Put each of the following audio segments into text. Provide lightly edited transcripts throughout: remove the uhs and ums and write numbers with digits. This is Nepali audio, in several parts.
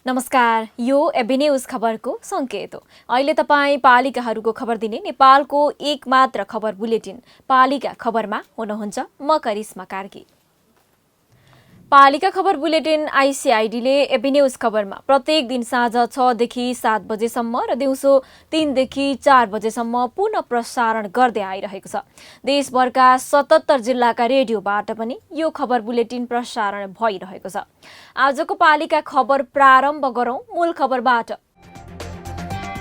नमस्कार, यो एबी न्यूज खबरको संकेत हो। अहिले तपाईँ पालिकाहरूको खबर दिने नेपालको एकमात्र खबर बुलेटिन पालिका खबरमा हुनुहुन्छ। म करिश्मा कार्की। पालिका खबर बुलेटिन आइसिआइडीले एबी न्यूज खबरमा प्रत्येक दिन साँझ 6 देखि 7 बजेसम्म र दिउँसो 3 देखि 4 बजेसम्म पुनः प्रसारण गर्दै आइरहेको छ। देशभरका 77 जिल्लाका रेडियोबाट पनि यो खबर बुलेटिन प्रसारण भइरहेको छ। आजको पालिका खबर प्रारम्भ गरौं मूल खबरबाट।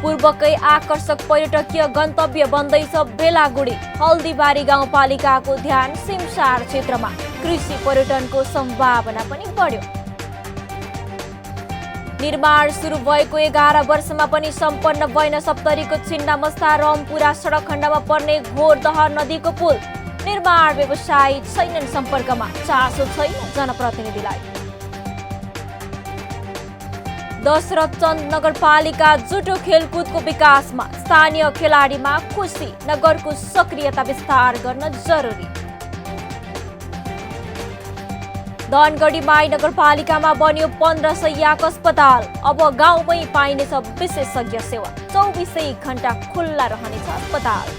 पूर्वकै आकर्षक पर्यटकीय गन्तव्य बन्दैछ बेलागुडी। हल्दीबारी गाउँपालिकाको ध्यान सिमसार क्षेत्रमा। कृषि पर्यटनको सम्भावना पनि बढ्यो। निर्माण सुरु भएको 11 वर्षमा पनि सम्पन्न भएन सप्तरीको छिन्नामस्ता रमपुरा सडक खण्डमा पर्ने घोरदह नदीको पुल। निर्माण व्यवसायी छैनन् सम्पर्कमा, चासो छैन जनप्रतिनिधिलाई। दशरथचन्द नगरपालिका जुटो खेलकुदको विकासमा। स्थानीय खेलाडीमा खुसी। नगरको सक्रियता विस्तार गर्न जरुरी। धनगढी माई नगरपालिकामा बन्यो 15 शैय्याको अस्पताल। अब गाउँमै पाइनेछ विशेषज्ञ सेवा। 24 घण्टा खुल्ला रहनेछ अस्पताल।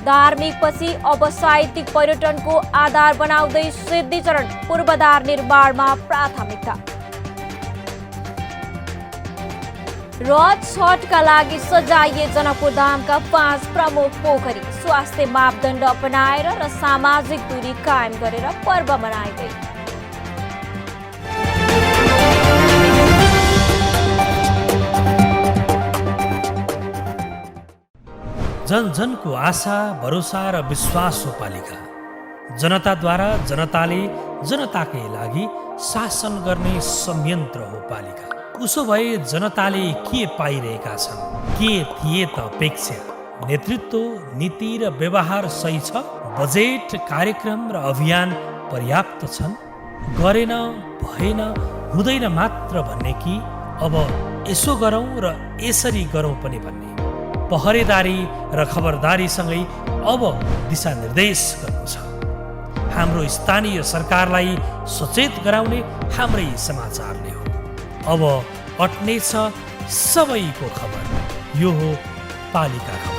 धार्मिक पछि अब साहित्यिक पर्यटनको आधार बनाउँदै सिद्धिचरण। पूर्वाधार निर्माणमा प्राथमिकता। र छठका लागि सजाइए जनकपुर धामका 5 प्रमुख पोखरी। स्वास्थ्य मापदण्ड अपनाएर र सामाजिक दूरी कायम गरेर पर्व मनाइँदै। जन जनको आशा, भरोसा र विश्वास हो पालिका। जनताद्वारा जनताले जनताकै लागि शासन गर्ने संयन्त्र हो पालिका। उसो भए जनताले के पाइरहेका छन्? के थिए त अपेक्षा? नेतृत्व, नीति र व्यवहार सही छ? बजेट, कार्यक्रम र अभियान पर्याप्त छन्? गरेन, भएन, हुँदैन मात्र भन्ने कि अब यसो गरौँ र यसरी गरौँ पनि भन्ने? पहरेदारी र खबरदारीसँगै अब दिशानिर्देश गर्नु छ। हाम्रो स्थानीय सरकारलाई सचेत गराउने हाम्रै समाचारले हो। अब अट्नेछ सबैको खबर। यो हो पालिका खबर।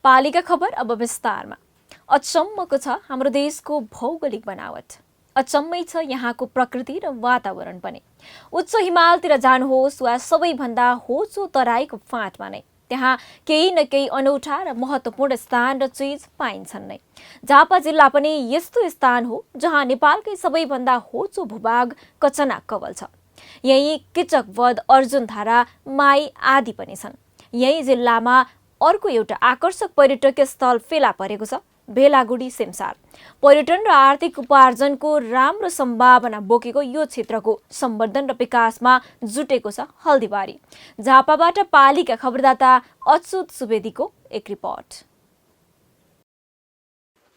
पालिका खबर अब विस्तारमा। अचम्मको छ हाम्रो देशको भौगोलिक बनावट। अचम्मै छ यहाँको प्रकृति र वातावरण पनि। उच्च हिमालतिर जानुहोस् वा सबैभन्दा होचो तराईको फाँटमा नै, त्यहाँ केही न केही अनौठा र महत्त्वपूर्ण स्थान र चिज पाइन्छन् नै। झापा जिल्ला पनि यस्तो स्थान हो जहाँ नेपालकै सबैभन्दा होचो भूभाग कचना कवल छ। यही किचकवध, अर्जुनधारा, माई आदि पनि छन्। यही जिल्लामा अर्को एउटा आकर्षक पर्यटकीय स्थल फेला परेको छ, बेलागुडी सिमसार। पर्यटन र आर्थिक उपार्जनको राम्रो सम्भावना बोकेको यो क्षेत्रको सम्वर्धन र विकासमा जुटेको छ हल्दीबारी। झापाबाट पालिका खबरदाता अच्युत सुवेदीको एक रिपोर्ट।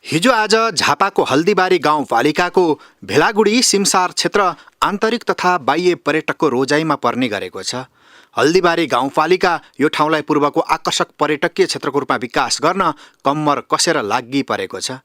हिजो आज झापाको हल्दीबारी गाउँपालिकाको भेलागुडी सिमसार क्षेत्र आन्तरिक तथा बाह्य पर्यटकको रोजाइमा पर्ने गरेको छ। हल्दीबारी गाउँपालिका यो ठाउँलाई पूर्वको आकर्षक पर्यटकीय क्षेत्रको रूपमा विकास गर्न कम्मर कसेर लागि परेको छ।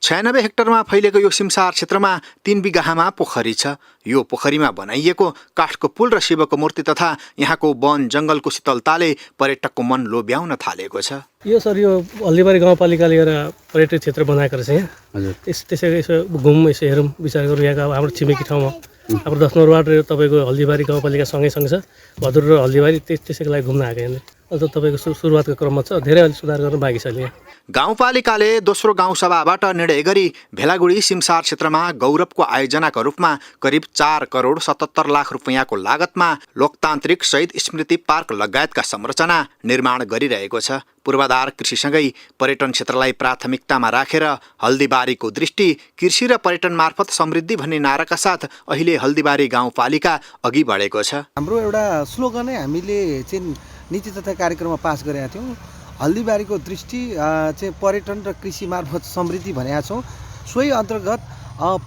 96 हेक्टरमा फैलेको यो सिमसार क्षेत्रमा 3 बिघामा पोखरी छ। यो पोखरीमा बनाइएको काठको पुल र शिवको मूर्ति तथा यहाँको वन जङ्गलको शीतलताले पर्यटकको मन लोभ्याउन थालेको छ। यो सर यो हल्दीबारी गाउँपालिका लिएर पर्यटक क्षेत्र बनाएको रहेछ यहाँ। हजुर, त्यसैले यसो घुमौँ, यसो हेरौँ, विचार गरौँ। यहाँको हाम्रो छिमेकी ठाउँमा हाम्रो 10 नम्बर वार्ड र तपाईँको हल्दीबारी गाउँपालिका सँगै छ। भदुर र हल्दीबारी त्यसैको लागि घुम्न आएको यहाँ। अझ तपाईँको सुरुवातको क्रममा छ, धेरै अलि सुधार गर्न बाँकी छ अहिले यहाँ। गाउँपालिकाले दोस्रो गाउँसभाबाट निर्णय गरी भेलागुडी सिमसार क्षेत्रमा गौरवको आयोजनाका रूपमा करिब 4 करोड 77 लाख रुपियाँको लागतमा लोकतान्त्रिक शहीद स्मृति पार्क लगायतका संरचना निर्माण गरिरहेको छ। पूर्वाधार कृषिसँगै पर्यटन क्षेत्रलाई प्राथमिकतामा राखेर हल्दीबारीको दृष्टि कृषि र पर्यटन मार्फत समृद्धि भन्ने नाराका साथ अहिले हल्दीबारी गाउँपालिका अघि बढेको छ। हाम्रो एउटा स्लोगनै हामीले चाहिँ नीति तथा कार्यक्रममा पास गरेका थियौँ। हल्दीबारीको दृष्टि चाहिँ पर्यटन र कृषि मार्फत समृद्धि भनेका छौँ। सोही अन्तर्गत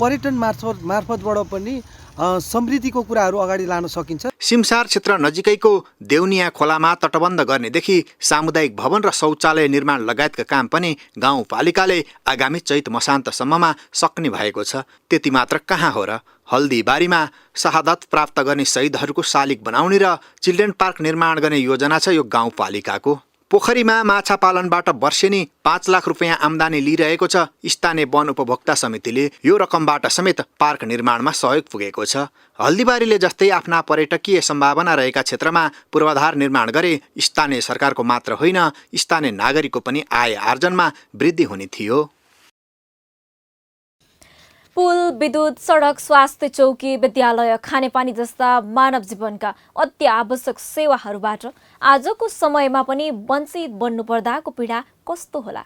पर्यटन मार्फतबाट पनि समृद्धिको कुराहरू अगाडि लान सकिन्छ। सिमसार क्षेत्र नजिकैको देउनिया खोलामा तटबन्ध गर्नेदेखि सामुदायिक भवन र शौचालय निर्माण लगायतका काम पनि गाउँपालिकाले आगामी चैत मसान्तसम्ममा सक्ने भएको छ। त्यति मात्र कहाँ हो र, हल्दीबारीमा शहादत प्राप्त गर्ने शहीदहरूको शालिग बनाउने र चिल्ड्रेन पार्क निर्माण गर्ने योजना छ यो गाउँपालिकाको। पोखरीमा माछा पालनबाट वर्षेनी 5 लाख रुपियाँ आम्दानी लिइरहेको छ स्थानीय वन उपभोक्ता समितिले। यो रकमबाट समेत पार्क निर्माणमा सहयोग पुगेको छ। हल्दीबारीले जस्तै आफ्ना पर्यटकीय सम्भावना रहेका क्षेत्रमा पूर्वाधार निर्माण गरे स्थानीय सरकारको मात्र होइन, स्थानीय नागरिकको पनि आय आर्जनमा वृद्धि हुने थियो। पुल, विद्युत, सडक, स्वास्थ्य चौकी, विद्यालय, खानेपानी जस्ता मानव जीवनका अति आवश्यक सेवाहरूबाट आजको समयमा पनि वञ्चित बन्नुपर्दाको पीडा कस्तो होला।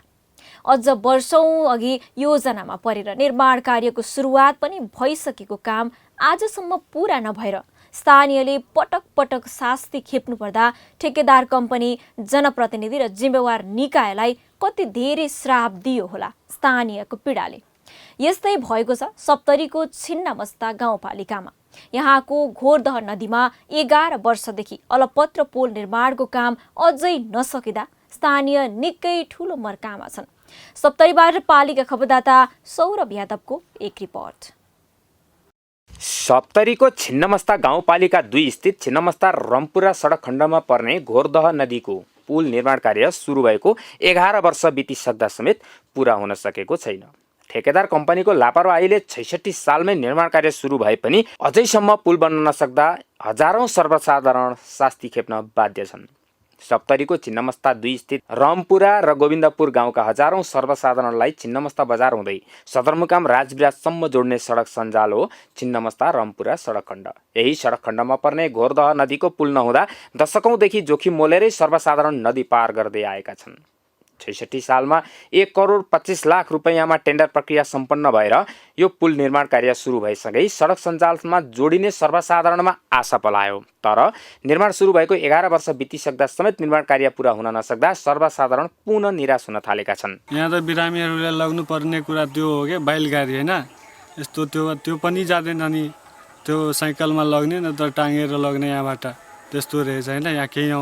अझ वर्षौं अघि योजनामा परेर निर्माण कार्यको सुरुवात पनि भइसकेको काम आजसम्म पूरा नभएर स्थानीयले पटक पटक शास्ति खेप्नु पर्दा ठेकेदार कम्पनी, जनप्रतिनिधि र जिम्मेवार निकायलाई कति धेरै श्राप दियो होला स्थानीयको पीडाले। यस्तै भएको छ सप्तरीको छिन्नामस्ता गाउँपालिकामा। यहाँको घोरदह नदीमा 11 वर्षदेखि अलपत्र पुल निर्माणको काम अझै नसकिँदा स्थानीय निकै ठूलो मर्कामा छन्। सप्तरीबाट पालिका खबरदाता सौरभ यादवको एक रिपोर्ट। सप्तरीको छिन्नमस्ता गाउँपालिका 2 स्थित छिन्नमस्ता रम्पुरा सडक खण्डमा पर्ने घोरदह नदीको पुल निर्माण कार्य सुरु भएको 11 वर्ष बितिसक्दा समेत पूरा हुन सकेको छैन। ठेकेदार कम्पनीको लापरवाहीले 66 सालमै निर्माण कार्य सुरु भए पनि अझैसम्म पुल बन्न नसक्दा हजारौं सर्वसाधारण शास्ति खेप्न बाध्य छन्। सप्तरीको छिन्नमस्ता 2 स्थित रम्पुरा र गोविन्दपुर गाउँका हजारौं सर्वसाधारणलाई छिन्नमस्ता बजार हुँदै सदरमुकाम राजविराजसम्म जोड्ने सडक सञ्जाल हो छिन्नमस्ता रम्पुरा सडक खण्ड। यही सडक खण्डमा पर्ने घोरदह नदीको पुल नहुँदा दशकौंदेखि जोखिम मोलेरै सर्वसाधारण नदी पार गर्दै आएका छन्। 66 सालमा 1 करोड 25 लाख रुपियाँमा टेन्डर प्रक्रिया सम्पन्न भएर यो पुल निर्माण कार्य सुरु भइसकै सडक सञ्जालमा जोडिने सर्वसाधारणमा आशा पलायो। तर निर्माण सुरु भएको 11 वर्ष बितिसक्दा समेत निर्माण कार्य पूरा हुन नसक्दा सर्वसाधारण पुनः निराश हुन थालेका छन्। यहाँ त बिरामीहरूले लग्नु पर्ने कुरा त्यो हो के बैलगाडी हैन, यस्तो त्यो पनि जाँदैन नि, त्यो साइकलमा लग्ने न त टाँगेर लग्ने यहाँबाट, त्यस्तो रहेछ हैन। यहाँ केही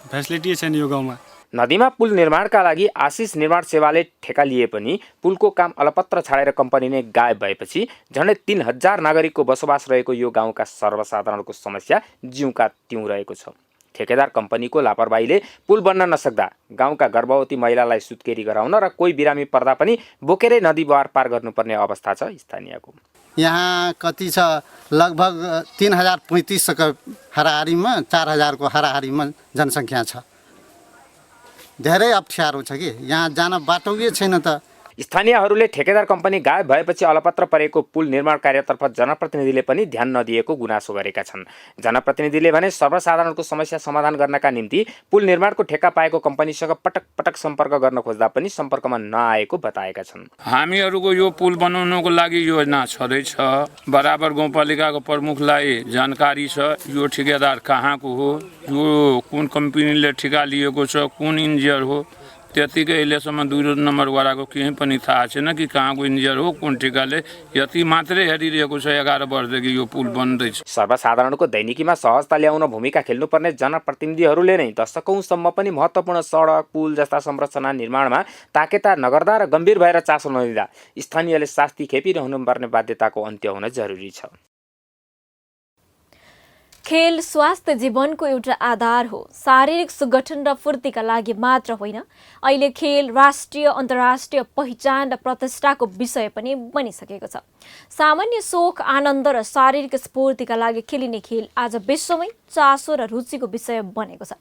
फ्यासिलिटी छैन यो गाउँमा। नदीमा पुल निर्माणका लागि आशिष निर्माण सेवाले ठेका लिए पनि पुलको काम अलपत्र छाडेर कम्पनी नै गायब भएपछि झन्डै 3000 नागरिकको बसोबास रहेको यो गाउँका सर्वसाधारणको समस्या जिउका तिउँ रहेको छ। ठेकेदार कम्पनीको लापरवाहीले पुल बन्न नसक्दा गाउँका गर्भवती महिलालाई सुत्केरी गराउन र कोही बिरामी पर्दा पनि बोकेरै नदी पार गर्नुपर्ने अवस्था छ स्थानीयको। यहाँ कति छ, लगभग 3035 को हाराहारीमा 4000 को हाराहारीमा जनसङ्ख्या छ। धेरै अप्ठ्यारो छ कि यहाँ जान बाटो छैन त। स्थानीयहरूले ठेकेदार कम्पनी गायब भएपछि अलपत्र परेको पुल निर्माण कार्यतर्फ जनप्रतिनिधिले पनि ध्यान नदिएको गुनासो गरेका छन्। जनप्रतिनिधिले भने सर्वसाधारणको समस्या समाधान गर्नका निम्ति पुल निर्माणको ठेक्का पाएको कम्पनीसँग पटक पटक सम्पर्क गर्न खोज्दा पनि सम्पर्कमा नआएको बताएका छन्। हामीहरूको यो पुल बनाउनको लागि योजना छँदैछ। बराबर गाउँपालिकाको प्रमुखलाई जानकारी छ यो ठेकेदार कहाँको हो, यो कुन कम्पनीले ठेका लिएको छ, कुन इन्जिनियर हो, त्यतिकै अहिलेसम्म 2 नम्बर वालाको केही पनि थाहा छैन कि कहाँको इन्जिनियर हो, कुन ठेकाले। यति मात्रै हेरिरहेको छ 11 वर्षदेखि यो पुल बन्दैछ। सर्वसाधारणको दैनिकीमा सहजता ल्याउन भूमिका खेल्नुपर्ने जनप्रतिनिधिहरूले नै दशकौंसम्म पनि महत्त्वपूर्ण सडक, पुल जस्ता संरचना निर्माणमा ताकेता नगर्दा र गम्भीर भएर चासो नदिँदा स्थानीयले शास्ति खेपिरहनु पर्ने बाध्यताको अन्त्य हुन जरुरी छ। खेल स्वास्थ्य जीवनको एउटा आधार हो। शारीरिक सुगठन र फूर्तिका लागि मात्र होइन, अहिले खेल राष्ट्रिय अन्तर्राष्ट्रिय पहिचान र प्रतिष्ठाको विषय पनि बनिसकेको छ। सामान्य शोक, आनन्द र शारीरिक स्फूर्तिका लागि खेलिने खेल आज विश्वमै चासो र रुचिको विषय बनेको छ।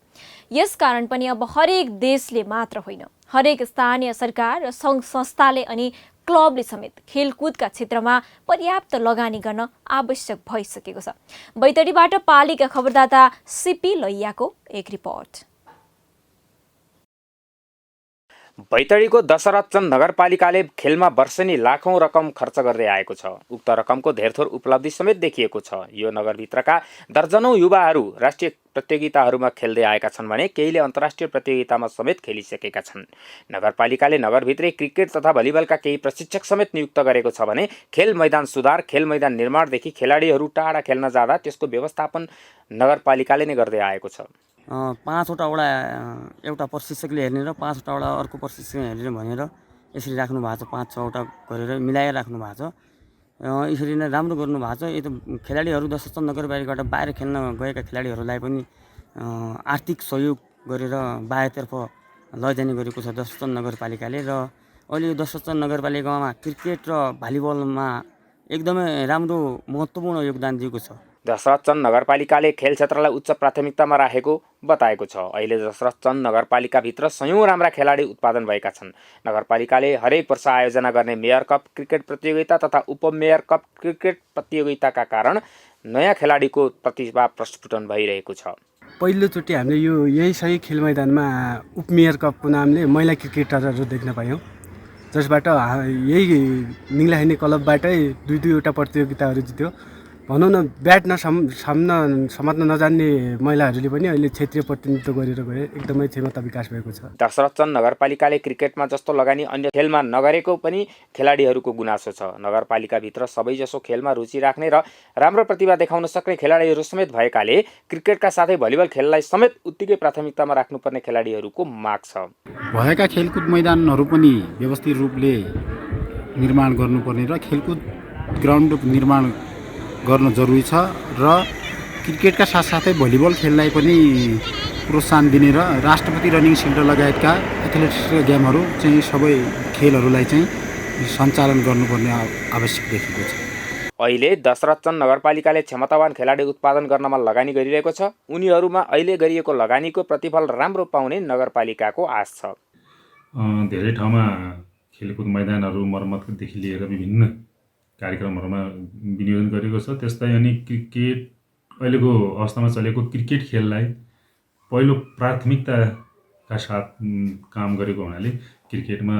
यसकारण पनि अब हरेक देशले मात्र होइन, हरेक स्थानीय सरकार र सङ्घ संस्थाले अनि क्लबले समेत खेलकुदका क्षेत्रमा पर्याप्त लगानी गर्न आवश्यक भइसकेको छ। बैतडीबाट पालिका खबरदाता सिपी लैयाको एक रिपोर्ट। बैतडीको दशरथचन्द नगरपालिकाले खेलमा वर्षेनी लाखौं रकम खर्च गर्दै आएको छ। उक्त रकमको धेरथोर उपलब्धि समेत देखिएको छ। यो नगरभित्रका दर्जनौं युवाहरू राष्ट्रिय प्रतियोगिताहरूमा खेल्दै आएका छन् भने केहीले अन्तर्राष्ट्रिय प्रतियोगितामा समेत खेलिसकेका छन्। नगरपालिकाले नगरभित्रै क्रिकेट तथा भलिबलका केही प्रशिक्षक समेत नियुक्त गरेको छ भने खेल मैदान सुधार, खेल मैदान निर्माणदेखि खेलाडीहरू टाढा खेल्न जाँदा त्यसको व्यवस्थापन नगरपालिकाले नै गर्दै आएको छ। 5वटा वडा एउटा प्रशिक्षकले हेर्ने र 5वटा वडा अर्को प्रशिक्षकले हेर्ने भनेर यसरी राख्नु भएको छ। 5-6वटा गरेर मिलाएर राख्नु भएको छ। यसरी नै राम्रो गर्नु भएको छ। यो त खेलाडीहरू दशरथचन्द नगरपालिकाबाट बाहिर खेल्न गएका खेलाडीहरूलाई पनि आर्थिक सहयोग गरेर बाहिरतर्फ लैजाने गरेको छ दशरथचन्द नगरपालिकाले। र अहिले यो दशरथचन्द नगरपालिकामा क्रिकेट र भलिबलमा एकदमै राम्रो महत्त्वपूर्ण योगदान दिएको छ। दशरथचन्द नगरपालिकाले खेल क्षेत्रलाई उच्च प्राथमिकतामा राखेको बताएको छ। अहिले दशरथचन्द नगरपालिकाभित्र सयौं राम्रा खेलाडी उत्पादन भएका छन्। नगरपालिकाले हरेक वर्ष आयोजना गर्ने मेयर कप क्रिकेट प्रतियोगिता तथा उपमेयर कप क्रिकेट प्रतियोगिताका कारण नयाँ खेलाडीको प्रतिभा प्रस्फुटन भइरहेको छ। पहिलोचोटि हामीले यही सही खेल मैदानमा उपमेयर कपको नामले महिला क्रिकेटरहरू देख्न पायौँ, जसबाट यही निङ्लाहिने क्लबबाटै 2-2वटा प्रतियोगिताहरू जित्यो। भनौँ न, ब्याट समात्न नजान्ने महिलाहरूले पनि अहिले क्षेत्रीय प्रतिनिधित्व गरेर गए। एकदमै क्षमता विकास भएको छ। दशरथचन्द नगरपालिकाले क्रिकेटमा जस्तो लगानी अन्य खेलमा नगरेको पनि खेलाडीहरूको गुनासो छ। नगरपालिकाभित्र सबैजसो खेलमा रुचि राख्ने र राम्रो प्रतिभा देखाउन सक्ने खेलाडीहरू समेत भएकाले क्रिकेटका साथै भलिबल खेललाई समेत उत्तिकै प्राथमिकतामा राख्नुपर्ने खेलाडीहरूको माग छ। भएका खेलकुद मैदानहरू पनि व्यवस्थित रूपले निर्माण गर्नुपर्ने र खेलकुद ग्राउन्डको निर्माण गर्न जरुरी छ र क्रिकेटका साथसाथै भलिबल खेललाई पनि प्रोत्साहन दिने र राष्ट्रपति रनिङ सिल्ड लगायतका एथलेटिक्स गेमहरू चाहिँ सबै खेलहरूलाई चाहिँ सञ्चालन गर्नुपर्ने आवश्यक देखिएको छ। अहिले दशरथचन्द नगरपालिकाले क्षमतावान खेलाडी उत्पादन गर्नमा लगानी गरिरहेको छ। उनीहरूमा अहिले गरिएको लगानीको प्रतिफल राम्रो पाउने नगरपालिकाको आश छ। धेरै ठाउँमा खेलकुद मैदानहरू मर्मतदेखि लिएर विभिन्न कार्यक्रमहरूमा विनियोजन गरेको छ। त्यस्तै अनि क्रिकेट अहिलेको अवस्थामा चलेको क्रिकेट खेललाई पहिलो प्राथमिकताका साथ काम गरेको हुनाले क्रिकेटमा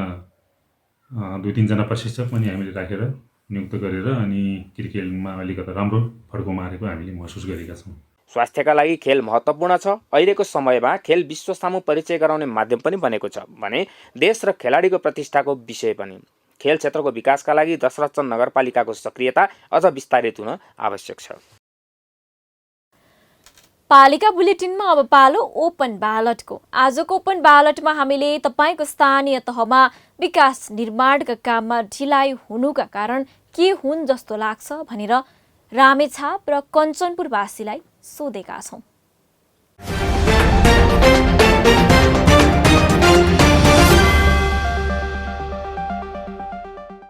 2-3 जना प्रशिक्षक पनि हामीले राखेर नियुक्त गरेर अनि क्रिकेटमा अलिकति राम्रो फड्को मारेको हामीले महसुस गरेका छौँ। स्वास्थ्यका लागि खेल महत्त्वपूर्ण छ। अहिलेको समयमा खेल विश्व सामु परिचय गराउने माध्यम पनि बनेको छ भने देश र खेलाडीको प्रतिष्ठाको विषय पनि। खेल क्षेत्रको विकासका लागि दशरथचन्द नगरपालिकाको सक्रियता अझ विस्तारित हुन आवश्यक छ। पालिका बुलेटिनमा अब पालो ओपन ब्यालटको। आजको ओपन ब्यालटमा हामीले तपाईँको स्थानीय तहमा विकास निर्माणका काममा ढिलाइ हुनुका कारण के हुन् जस्तो लाग्छ भनेर रामेछाप र कञ्चनपुरवासीलाई सोधेका छौँ।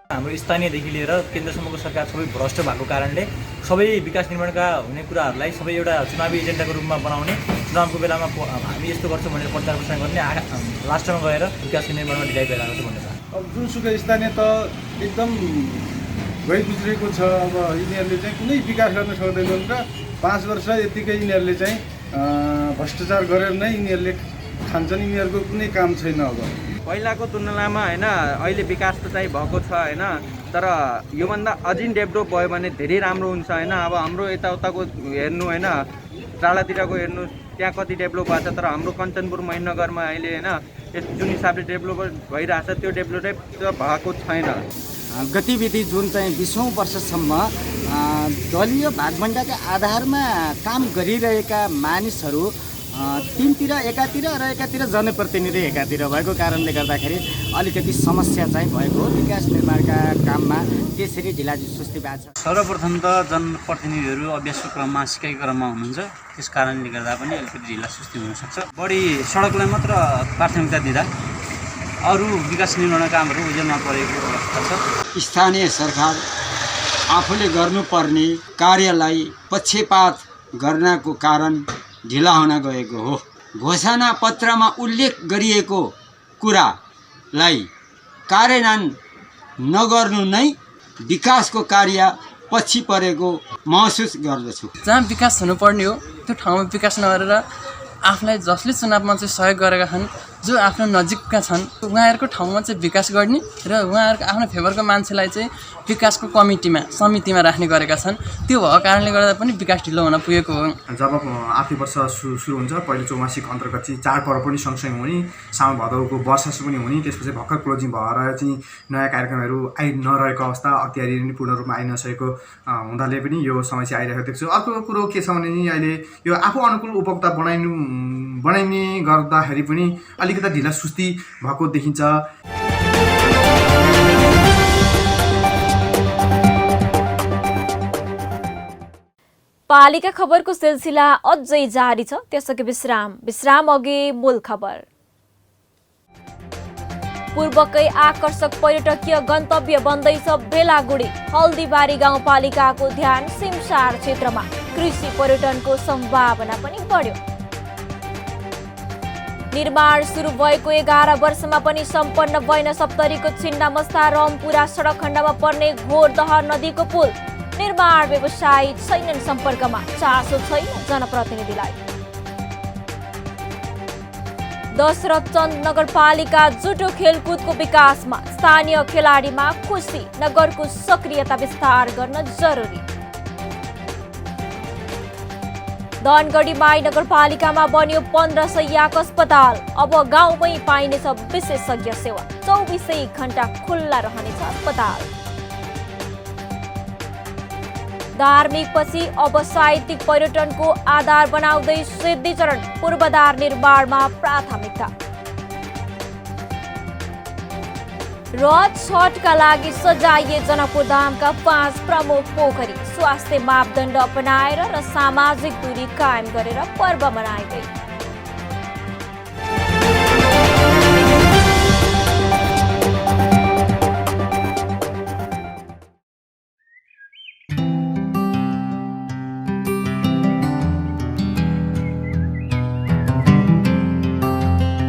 हाम्रो स्थानीयदेखि लिएर केन्द्रसम्मको सरकार सबै भ्रष्ट भएको कारणले सबै विकास निर्माणका हुने कुराहरूलाई सबै एउटा चुनावी एजेन्डाको रूपमा बनाउने, चुनावको बेलामा हामी यस्तो गर्छौँ भनेर प्रचार प्रसार गर्ने, लास्टमा गएर विकास निर्माणमा ढिलाइ भइरहेको छ भन्ने छ। अब जुनसुकै स्थानीय त एकदम गइगुज्रेको छ। अब यिनीहरूले चाहिँ कुनै विकास गर्न सक्दैनन् र 5 वर्ष यतिकै यिनीहरूले चाहिँ भ्रष्टाचार गरेर नै यिनीहरूले खान्छन्। यिनीहरूको कुनै काम छैन। अब पहिलाको तुलनामा होइन अहिले विकास त चाहिँ भएको छ होइन, तर योभन्दा अझै डेभलप भयो भने धेरै राम्रो हुन्छ होइन। अब हाम्रो यताउताको हेर्नु होइन, टाढातिरको हेर्नु, त्यहाँ कति डेभलप भएको छ, तर हाम्रो कञ्चनपुर महेन्द्रनगरमा अहिले होइन जुन हिसाबले डेभलप भइरहेछ त्यो डेभलप भएको छैन। गतिविधि जुन चाहिँ 20औं वर्षसम्म दलीय भागभण्डाका आधारमा काम गरिरहेका मानिसहरू तिनतिर एकातिर र एकातिर जनप्रतिनिधि एकातिर भएको कारणले गर्दाखेरि अलिकति समस्या चाहिँ भएको हो। विकास निर्माणका काममा त्यसरी ढिलासुस्ती भएको छ। सर्वप्रथम त जनप्रतिनिधिहरू अभ्यासको क्रममा सिकाइको क्रममा हुनुहुन्छ, त्यस कारणले गर्दा पनि अलिकति ढिलासुस्ती हुनसक्छ। बढी सडकलाई मात्र प्राथमिकता दिँदा अरू विकास निर्माण कामहरू ओझेलमा परेको अवस्था छ। स्थानीय सरकार आफूले गर्नुपर्ने कार्यलाई पक्षपात गर्नको कारण ढिला हुन गएको हो। घोषणा पत्रमा उल्लेख गरिएको कुरालाई कार्यान्वयन नगर्नु नै विकासको कार्य पछि परेको महसुस गर्दछु। जहाँ विकास हुनुपर्ने हो त्यो ठाउँमा विकास नगरेर आफूलाई जसले चुनावमा चाहिँ सहयोग गरेका छन्, जो आफ्नो नजिकका छन्, उहाँहरूको ठाउँमा चाहिँ विकास गर्ने र उहाँहरूको आफ्नो फेभरको मान्छेलाई चाहिँ विकासको समितिमा राख्ने गरेका छन्। त्यो भएको कारणले गर्दा पनि विकास ढिलो हुन पुगेको हो। जब आर्थिक वर्ष सुरु हुन्छ, पहिलो चौमासिक अन्तर्गत चाहिँ चाडपर्व पनि सँगसँगै हुने, साउन भदौको वर्षासु पनि हुने, त्यसपछि भर्खर क्लोजिङ भएर चाहिँ नयाँ कार्यक्रमहरू नरहेको अवस्था, तयारी पनि पूर्ण रूपमा आइ नसकेको हुँदाले पनि यो समस्या आइरहेको देख्छु। अर्को कुरो के छ भने नि अहिले यो आफू अनुकूल उपभोक्ता बनाइने गर्दाखेरि पनि अलिकति ढिला सुस्ती भएको देखिन्छ। पालिका खबरको सिलसिला अझै जारी छ, त्यसअघि विश्राम अघि मूल खबर। पूर्वकै आकर्षक पर्यटकीय गन्तव्य बन्दैछ बेलागुडी। हल्दीबारी गाउँपालिकाको ध्यान सिमसार क्षेत्रमा, कृषि पर्यटनको सम्भावना पनि बढ्यो। निर्माण सुरु भएको 11 वर्षमा पनि सम्पन्न भएन सप्तरीको छिन्नामस्ता रम्पुरा सडक खण्डमा पर्ने घोरदह नदीको पुल। निर्माण व्यवसायी छैनन् सम्पर्कमा, चासो छैन जनप्रतिनिधिलाई। दशरथचन्द नगरपालिका जुटो खेलकुदको विकासमा, स्थानीय खेलाडीमा खुसी। नगरको सक्रियता विस्तार गर्न जरुरी। धनगढी माई नगरपालिकामा बन्यो 15 शय्याको अस्पताल। अब गाउँमै पाइनेछ विशेषज्ञ सेवा, 24 घण्टा खुल्ला रहनेछ अस्पताल। धार्मिक पछि अब साहित्यिक पर्यटनको आधार बनाउँदै सिद्धिचरण, पूर्वाधार निर्माणमा प्राथमिकता। र छठका लागि सजाइए जनकपुर धामका 5 प्रमुख पोखरी। स्वास्थ्य मापदण्ड अपनाएर र सामाजिक दूरी कायम गरेर पर्व मनाइँदै।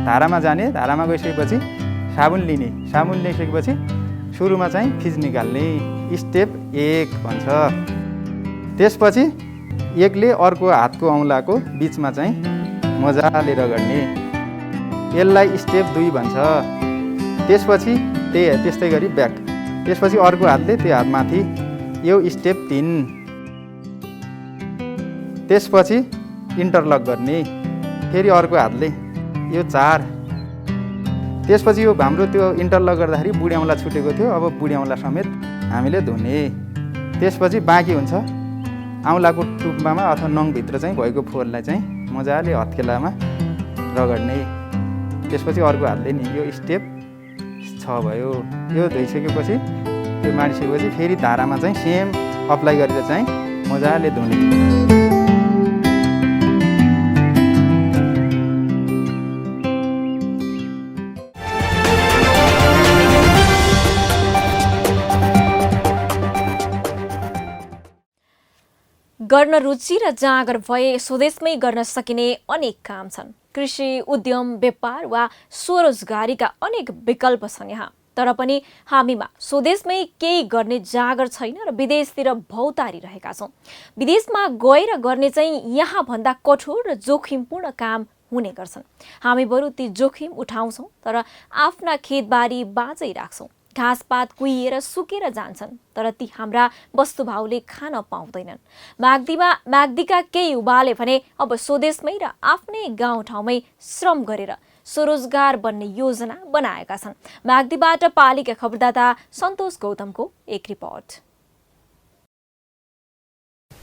धारामा जाने, धारामा गइसकेपछि साबुन लिने, साबुन ल्याइसकेपछि सुरुमा चाहिँ फिज निकाल्ने, स्टेप 1 भन्छ। त्यसपछि एकले अर्को हातको औँलाको बिचमा चाहिँ मजाले रगड्ने, यसलाई स्टेप 2 भन्छ। त्यसपछि त्यस्तै गरी ब्याक, त्यसपछि अर्को हातले त्यो हातमाथि, यो स्टेप 3। त्यसपछि इन्टरलक गर्ने, फेरि अर्को हातले, यो 4। त्यसपछि यो हाम्रो त्यो इन्टरलक गर्दाखेरि बुढी औँला छुटेको थियो, अब बुढी औँला समेत हामीले धुने। त्यसपछि बाँकी हुन्छ औँलाको टुप्पामा अथवा नङभित्र चाहिँ भएको फोहोरलाई चाहिँ मजाले हत्केलामा रगड्ने। त्यसपछि अर्को हातले नि, यो स्टेप 6 भयो। यो धोइसकेपछि त्यो माडिसकेपछि फेरि धारामा चाहिँ सेम अप्लाई गरेर चाहिँ मजाले धुने। गर्न रुचि र जाँगर भए स्वदेशमै गर्न सकिने अनेक काम छन्। कृषि, उद्यम, व्यापार वा स्वरोजगारीका अनेक विकल्प छन् यहाँ। तर पनि हामीमा स्वदेशमै केही गर्ने जाँगर छैन र विदेशतिर भौतारी रहेका छौँ। विदेशमा गएर गर्ने चाहिँ यहाँ भन्दा कठोर र जोखिमपूर्ण काम हुने गर्छन्। हामी बरु ती जोखिम उठाउँछौँ तर आफ्ना खेतबारी बाँझै राख्छौँ। घाँसपात कुहिएर सुकेर जान्छन् तर ती हाम्रा वस्तुभाउले खान पाउँदैनन्। माग्दीका केही युवाले भने अब स्वदेशमै र आफ्नै गाउँठाउँमै श्रम गरेर स्वरोजगार बन्ने योजना बनाएका छन्। माग्दीबाट पालिका खबरदाता सन्तोष गौतमको एक रिपोर्ट।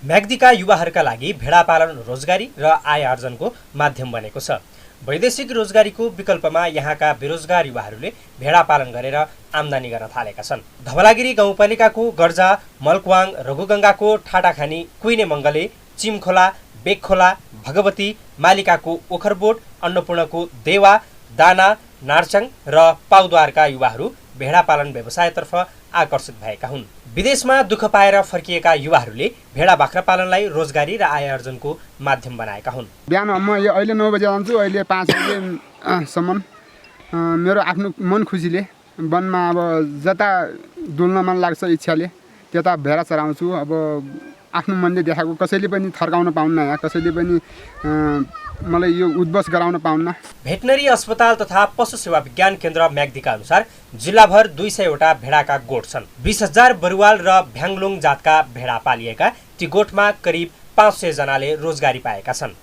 म्याग्दीका युवाहरूका लागि भेडा पालन रोजगारी र आय आर्जनको माध्यम बनेको छ। वैदेशिक रोजगारीको विकल्पमा यहाँका बेरोजगार युवाहरूले भेडा पालन गरेर आम्दानी गर्न थालेका छन्। धवलागिरी गाउँपालिकाको गर्जा, मलक्वाङ, रघुगङ्गाको ठाटाखानी, कुइने मङ्गले, चिमखोला, बेगखोला, भगवती, मालिकाको ओखरबोट, अन्नपूर्णको देवा, दाना, नार्चङ र पाउद्वारका युवाहरू भेडा पालन व्यवसायतर्फ आकर्षित भएका हुन्। विदेशमा दुःख पाएर फर्किएका युवाहरूले भेडा बाख्रा पालनलाई रोजगारी र आय आर्जनको माध्यम बनाएका हुन्। बिहान म अहिले 9 बजे आउँछु, अहिले 5 बजेसम्म मेरो आफ्नो मन खुसीले वनमा अब जता डुल्न मन लाग्छ इच्छाले त्यता भेडा चराउँछु। अब आफ्नो मनले देखाएको कसैले पनि थर्काउन पाउन्न, या कसैले पनि मलाई यो उद्बोस गराउन पाउन्न। भेटनरी अस्पताल तथा पशु सेवा विज्ञान केन्द्र म्याग्दीका अनुसार जिल्लाभर 200वटा भेडाका गोठ छन्। 20,000 बरुवाल र भ्याङलोङ जातका भेडा पालिएका ती गोठमा करिब 500 जनाले रोजगारी पाएका छन्।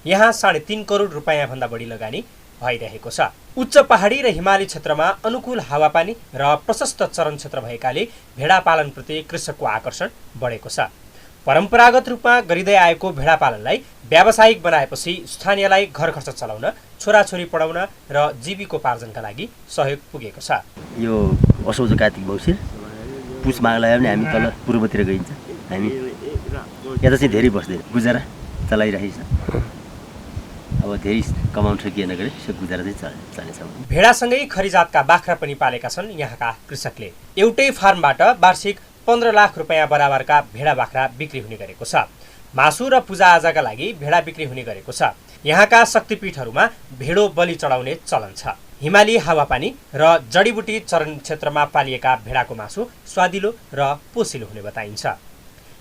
यहाँ 3.5 करोड रुपैयाँ भन्दा बढी लगानी भइरहेको छ। उच्च पहाडी र हिमाली क्षेत्रमा अनुकूल हावापानी र प्रशस्त चरण क्षेत्र भएकाले भेडा पालनप्रति कृषकको आकर्षण बढेको छ। परम्परागत रूपमा गरिँदै आएको भेडा पालनलाई व्यावसायिक बनाएपछि स्थानीयलाई घर खर्च चलाउन, छोराछोरी पढाउन र जीविकोपार्जनका लागि सहयोग पुगेको छ। यो असोज कार्तिक मौसिर पुस माघ लाग्यो भने हामी तल पूर्वतिर गइन्छ। हामी यता चाहिँ धेरै बस्दैन, गुजारा चलाइरहेछ। अब धेरै कमाउन सकिएन गरे गुजारा चाहिँ चल्नेछ। भेडासँगै खरिजातका बाख्रा पनि पालेका छन् यहाँका कृषकले। एउटै फार्मबाट वार्षिक 15 लाख रुपैयाँ बराबरका भेडा बाख्रा बिक्री हुने गरेको छ। मासु र पूजाआजाका लागि भेडा बिक्री हुने गरेको छ। यहाँका शक्तिपीठहरूमा भेडो बलि चढाउने चलन छ। हिमाली हावापानी र जडीबुटी चरण क्षेत्रमा पालिएका भेडाको मासु स्वादिलो र पोसिलो हुने बताइन्छ।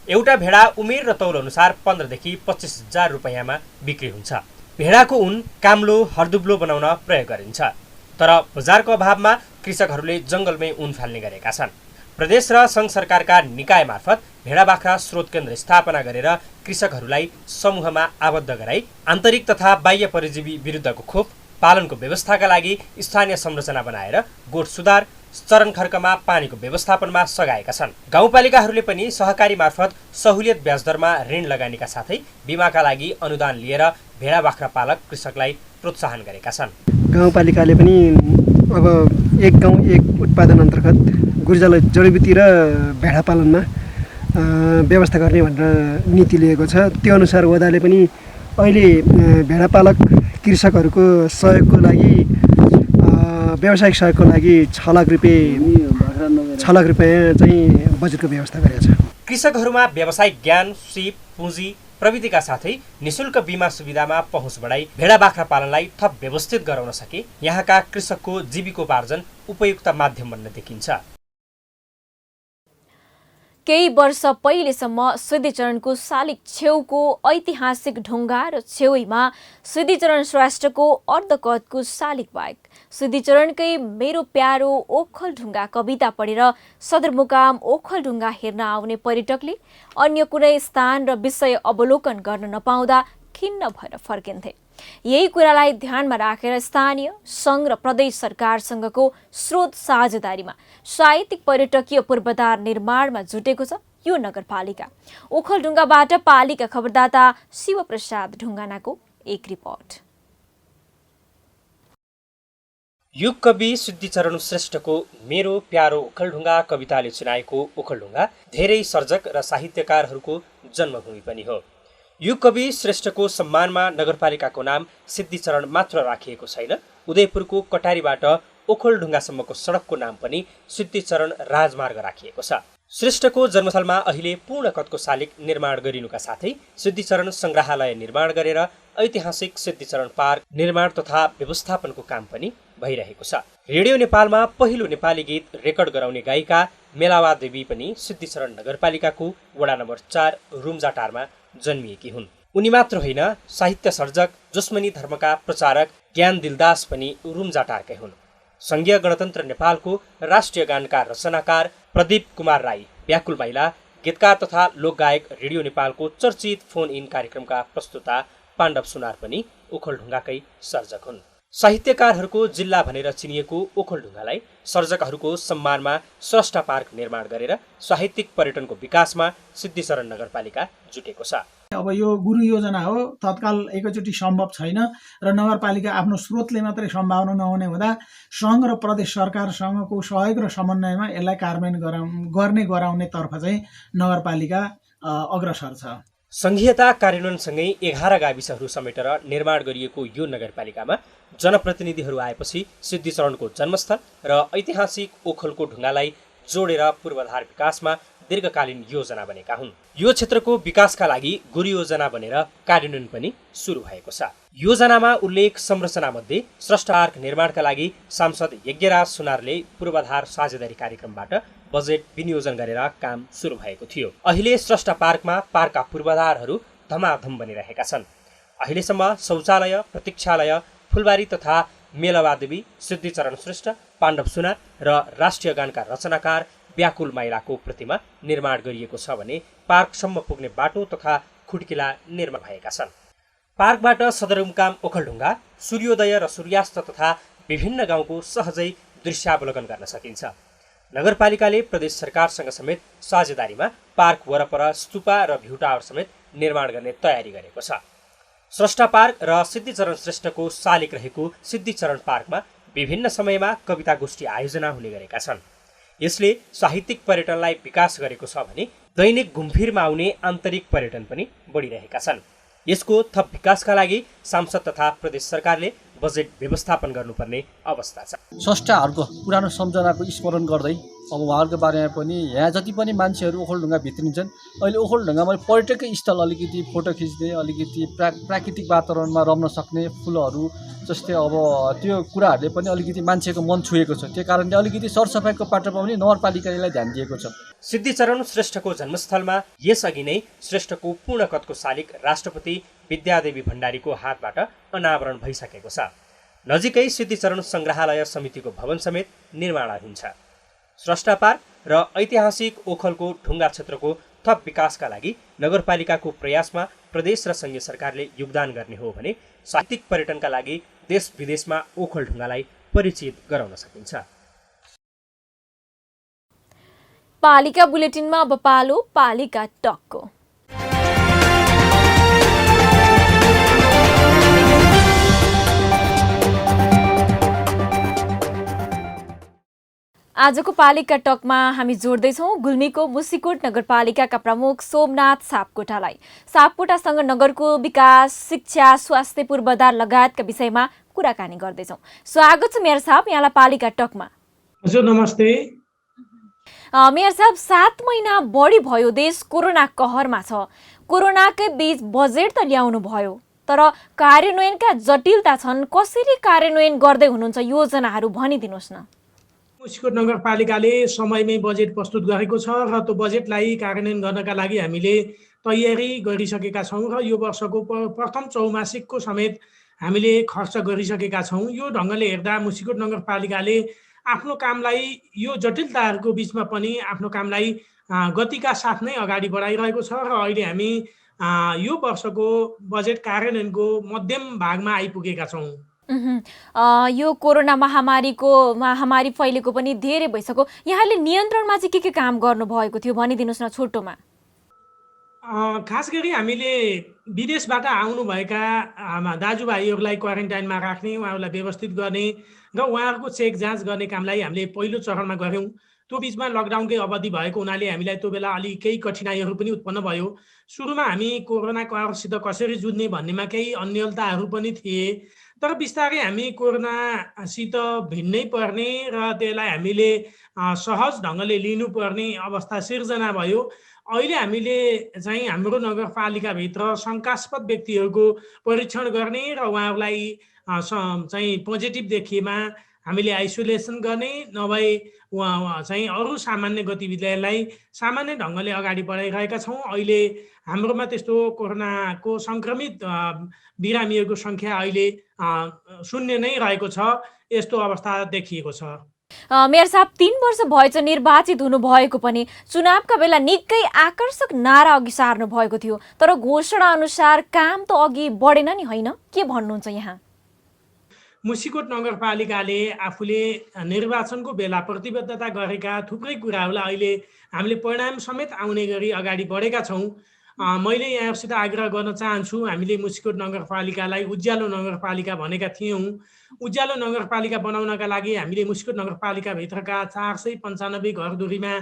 एउटा भेडा उमेर र तौल अनुसार 15 देखि 25,000 रुपैयाँमा बिक्री हुन्छ। भेडाको ऊन काम्लो, हर्दुब्लो बनाउन प्रयोग गरिन्छ। तर बजारको अभावमा कृषकहरूले जङ्गलमै ऊन फाल्ने गरेका छन्। प्रदेश र सङ्घ सरकारका निकाय मार्फत भेडा बाख्रा स्रोत केन्द्र स्थापना गरेर कृषकहरूलाई समूहमा आबद्ध गराई आन्तरिक तथा बाह्य परजीवी विरुद्धको खोप, पालनको व्यवस्थाका लागि स्थानीय संरचना बनाएर गोठ सुधार, चरण खर्कमा पानीको व्यवस्थापनमा सघाएका छन्। गाउँपालिकाहरूले पनि सहकारी मार्फत सहुलियत ब्याज दरमा ऋण लगानीका साथै बिमाका लागि अनुदान लिएर भेडा बाख्रा पालक कृषकलाई प्रोत्साहन गरेका छन्। गाउँपालिकाले पनि अब एक गाउँ एक उत्पादन अन्तर्गत गुर्जालाई जडीबुटी र भेडा पालनमा व्यवस्था गर्ने भनेर नीति लिएको छ। त्यो अनुसार वडाले पनि अहिले भेडा पालक कृषकहरूको सहयोगको लागि, व्यावसायिक सहयोगको लागि 6 लाख रुपियाँ चाहिँ बजेटको व्यवस्था गरेको छ। कृषकहरूमा व्यावसायिक ज्ञान, सिप, पुँजी, प्रविधिका साथै निशुल्क बीमा सुविधामा पहुँच बढाई भेडा बाख्रा पालनलाई थप व्यवस्थित गराउन सके यहाँका कृषकको जीविकोपार्जन उपयुक्त माध्यम बन्न देखिन्छ। केही वर्ष पहिलेसम्म सिद्धिचरणको शालिग छेउको ऐतिहासिक ढुङ्गा र छेउमा सिद्धिचरण श्रेष्ठको अर्धकदको शालिग बाहेक सिद्धिचरणकै मेरो प्यारो ओखलढुङ्गा कविता पढेर सदरमुकाम ओखलढुङ्गा हेर्न आउने पर्यटकले अन्य कुनै स्थान र विषय अवलोकन गर्न नपाउँदा खिन्न भएर फर्किन्थे। यही कुरालाई ध्यानमा राखेर स्थानीय, सङ्घ र प्रदेश सरकारसँगको स्रोत साझेदारीमा साहित्यिक पर्यटकीय पूर्वाधार निर्माणमा जुटेको छ यो नगरपालिका। ओखलढुङ्गाबाट पालिका खबरदाता शिवप्रसाद ढुङ्गानाको एक रिपोर्ट। युग कवि सिद्धिचरण श्रेष्ठको मेरो प्यारो ओखलढुङ्गा कविताले चिनाएको ओखलढुङ्गा धेरै सर्जक र साहित्यकारहरूको जन्मभूमि पनि हो। युग कवि श्रेष्ठको सम्मानमा नगरपालिकाको नाम सिद्धिचरण मात्र राखिएको छैन, उदयपुरको कटारीबाट ओखलढुङ्गासम्मको सडकको नाम पनि सिद्धिचरण राजमार्ग राखिएको छ। श्रेष्ठको जन्मस्थलमा अहिले पूर्ण कदको शालिग निर्माण गरिनुका साथै सिद्धिचरण सङ्ग्रहालय निर्माण गरेर ऐतिहासिक सिद्धिचरण पार्क निर्माण तथा व्यवस्थापनको काम पनि भइरहेको छ। रेडियो नेपालमा पहिलो नेपाली गीत रेकर्ड गराउने गायिका मेलावा देवी पनि सिद्धिचरण नगरपालिकाको वडा नम्बर 4 रुम्जाटारमा जन्मिएकी हुन्। उनी मात्र होइन, साहित्य सर्जक, दुश्मनी धर्मका प्रचारक ज्ञान दिलदास पनि रुम्जाटारकै हुन्। सङ्घीय गणतन्त्र नेपालको राष्ट्रिय गानका रचनाकार प्रदीप कुमार राई, व्याकुल महिला, गीतकार तथा लोकगायक, रेडियो नेपालको चर्चित फोन इन कार्यक्रमका प्रस्तुता पाण्डव सुनार पनि ओखलढुङ्गाकै सर्जक हुन्। साहित्यकारहरूको जिल्ला भनेर चिनिएको ओखलढुङ्गालाई सर्जकहरूको सम्मानमा स्रष्टा पार्क निर्माण गरेर साहित्यिक पर्यटनको विकासमा सिद्धिचरण नगरपालिका जुटेको छ। अब यो गुरु योजना हो, तत्काल एकैचोटि सम्भव छैन र नगरपालिका आफ्नो स्रोतले मात्रै सम्भावना नहुने हुँदा सङ्घ र प्रदेश सरकारसँगको सहयोग र समन्वयमा यसलाई कार्यान्वयन गराउने तर्फ चाहिँ नगरपालिका अग्रसर छ। सङ्घीयता कार्यान्वयनसँगै 11 गाविसहरू समेटेर निर्माण गरिएको यो नगरपालिकामा जनप्रतिनिधिहरू आएपछि सिद्धिचरणको जन्मस्थल र ऐतिहासिक ओखलको ढुङ्गालाई जोडेर पूर्वाधार विकासमा दीर्घकालीन योजना बनेका हुन्। यो क्षेत्रको विकासका लागि गुरु योजना बनेर कार्यान्वयन पनि सुरु भएको छ। योजनामा उल्लेख संरचनामध्ये स्रष्टा पार्क निर्माणका लागि सांसद यज्ञराज सुनारले पूर्वाधार साझेदारी कार्यक्रमबाट बजेट विनियोजन गरेर काम सुरु भएको थियो। अहिले स्रष्टा पार्कमा पार्कका पूर्वाधारहरू धमाधम बनिरहेका छन्। अहिलेसम्म शौचालय, प्रतीक्षालय, फुलबारी तथा मेलवादेवी, सिद्धिचरण श्रेष्ठ, पाण्डव सुनार र राष्ट्रिय गानका रचनाकार व्याकुल माइलाको प्रतिमा निर्माण गरिएको छ भने पार्कसम्म पुग्ने बाटो तथा खुड्किला निर्माण भएका छन्। पार्कबाट सदरमुकाम ओखलढुङ्गा, सूर्योदय र सूर्यास्त तथा विभिन्न गाउँको सहजै दृश्यावलोकन गर्न सकिन्छ। नगरपालिकाले प्रदेश सरकारसँग समेत साझेदारीमा पार्क वरपर स्तूपा र भ्यू टावर समेत निर्माण गर्ने तयारी गरेको छ। स्रष्टा पार्क र सिद्धिचरण श्रेष्ठको शालिक रहेको सिद्धिचरण पार्कमा विभिन्न समयमा कविता गोष्ठी आयोजना हुने गरेका छन्। यसले साहित्यिक पर्यटनलाई विकास गरेको छ भने दैनिक घुमफिरमा आउने आन्तरिक पर्यटन पनि बढिरहेका छन्। यसको थप विकासका लागि सांसद तथा प्रदेश सरकारले बजेट व्यवस्थापन गर्नुपर्ने अवस्था छ। स्रष्टाहरूको पुरानो सम्झनाको स्मरण गर्दै अब उहाँहरूको बारेमा पनि यहाँ जति पनि मान्छेहरू ओखलढुङ्गा भित्रिन्छन्, अहिले ओखलढुङ्गामा पर्यटकीय स्थल अलिकति फोटो खिच्ने, अलिकति प्राकृतिक वातावरणमा रम्न सक्ने फुलहरू जस्तै अब त्यो कुराहरूले पनि अलिकति मान्छेको मन छुएको छ। त्यो कारणले अलिकति सरसफाइको पाटोमा पनि नगरपालिकाले ध्यान दिएको छ। सिद्धिचरण श्रेष्ठको जन्मस्थलमा यसअघि नै श्रेष्ठको पूर्णकदको शालिक राष्ट्रपति विद्यादेवी भण्डारीको हातबाट अनावरण भइसकेको छ। नजिकै सिद्धिचरण सङ्ग्रहालय समितिको भवन समेत निर्माणाधीन छ। स्रष्टा पार्क र ऐतिहासिक ओखलको ढुङ्गा क्षेत्रको थप विकासका लागि नगरपालिकाको प्रयासमा प्रदेश र सङ्घीय सरकारले योगदान गर्ने हो भने साहित्यिक पर्यटनका लागि देश विदेशमा ओखलढुङ्गालाई परिचित गराउन सकिन्छ। पालिका बुलेटिनमा अब पालो पालिका टकको। आजको पालिका टकमा हामी जोड्दैछौँ गुल्मीको मुसिकोट नगरपालिकाका प्रमुख सोमनाथ सापकोटालाई। सापकोटासँग नगरको विकास, शिक्षा, स्वास्थ्य पूर्वाधार लगायतका विषयमा कुराकानी गर्दैछौँ। स्वागत छ मेयर साहब यहाँलाई पालिका टकमा। हजुर नमस्ते। मेयर साहब 7 महिना बढी भयो देश कोरोना कहरमा छ। कोरोनाकै बीच बजेट त ल्याउनु भयो तर कार्यान्वयनका जटिलता छन्। कसरी कार्यान्वयन गर्दै हुनुहुन्छ योजनाहरू भनिदिनुहोस् न। मुसिकोट नगरपालिकाले समयमै बजेट प्रस्तुत गरेको छ र त्यो बजेटलाई कार्यान्वयन गर्नका लागि हामीले तयारी गरिसकेका छौँ र यो वर्षको प्रथम चौमासिकको समेत हामीले खर्च गरिसकेका छौँ। यो ढङ्गले हेर्दा मुसिकोट नगरपालिकाले आफ्नो कामलाई यो जटिलताहरूको बिचमा पनि आफ्नो कामलाई गतिका साथ नै अगाडि बढाइरहेको छ र अहिले हामी यो वर्षको बजेट कार्यान्वयनको मध्यम भागमा आइपुगेका छौँ। यो कोरोना महामारी फैलेको पनि धेरै भइसक्यो। यहाँले नियन्त्रणमा चाहिँ के काम गर्नुभएको थियो भनिदिनुहोस् न छोटोमा। खास गरी हामीले विदेशबाट आउनुभएका दाजुभाइहरूलाई क्वारेन्टाइनमा राख्ने, उहाँहरूलाई व्यवस्थित गर्ने र उहाँहरूको चेक जाँच गर्ने कामलाई हामीले पहिलो चरणमा गऱ्यौँ। त्यो बिचमा लकडाउनकै अवधि भएको हुनाले हामीलाई त्यो बेला अलि केही कठिनाइहरू पनि उत्पन्न भयो। सुरुमा हामी कोरोना कहरसित कसरी जुझ्ने भन्नेमा केही अन्यलताहरू पनि थिए, तर बिस्तारै हामी कोरोनासित भिन्नै पर्ने र त्यसलाई हामीले सहज ढङ्गले लिनुपर्ने अवस्था सिर्जना भयो। अहिले हामीले चाहिँ हाम्रो नगरपालिकाभित्र शङ्कास्पद व्यक्तिहरूको परीक्षण गर्ने र उहाँहरूलाई चाहिँ पोजिटिभ देखिएमा हामीले आइसोलेसन गर्ने, नभए चाहिँ अरू सामान्य गतिविधिलाई सामान्य ढङ्गले अगाडि बढाइरहेका छौँ। अहिले हाम्रोमा त्यस्तो कोरोनाको सङ्क्रमित बिरामीहरूको सङ्ख्या अहिले 0 नै रहेको छ। यस्तो अवस्था देखिएको छ। मेयर साहब 3 वर्ष भएछ निर्वाचित हुनुभएको पनि चुनावका बेला निकै आकर्षक नारा अघि सार्नु भएको थियो, तर घोषणा अनुसार काम त अघि बढेन नि होइन? के भन्नुहुन्छ यहाँ? मुसिकोट नगरपालिकाले आफूले निर्वाचनको बेला प्रतिबद्धता गरेका थुप्रै कुराहरूलाई अहिले हामीले परिणाम समेत आउने गरी अगाडि बढेका छौँ। मैले यहाँसित आग्रह गर्न चाहन्छु, हामीले मुसिकोट नगरपालिकालाई उज्यालो नगरपालिका भनेका थियौँ। उज्यालो नगरपालिका बनाउनका लागि हामीले मुसिकोट नगरपालिकाभित्रका 495 घरधुरीमा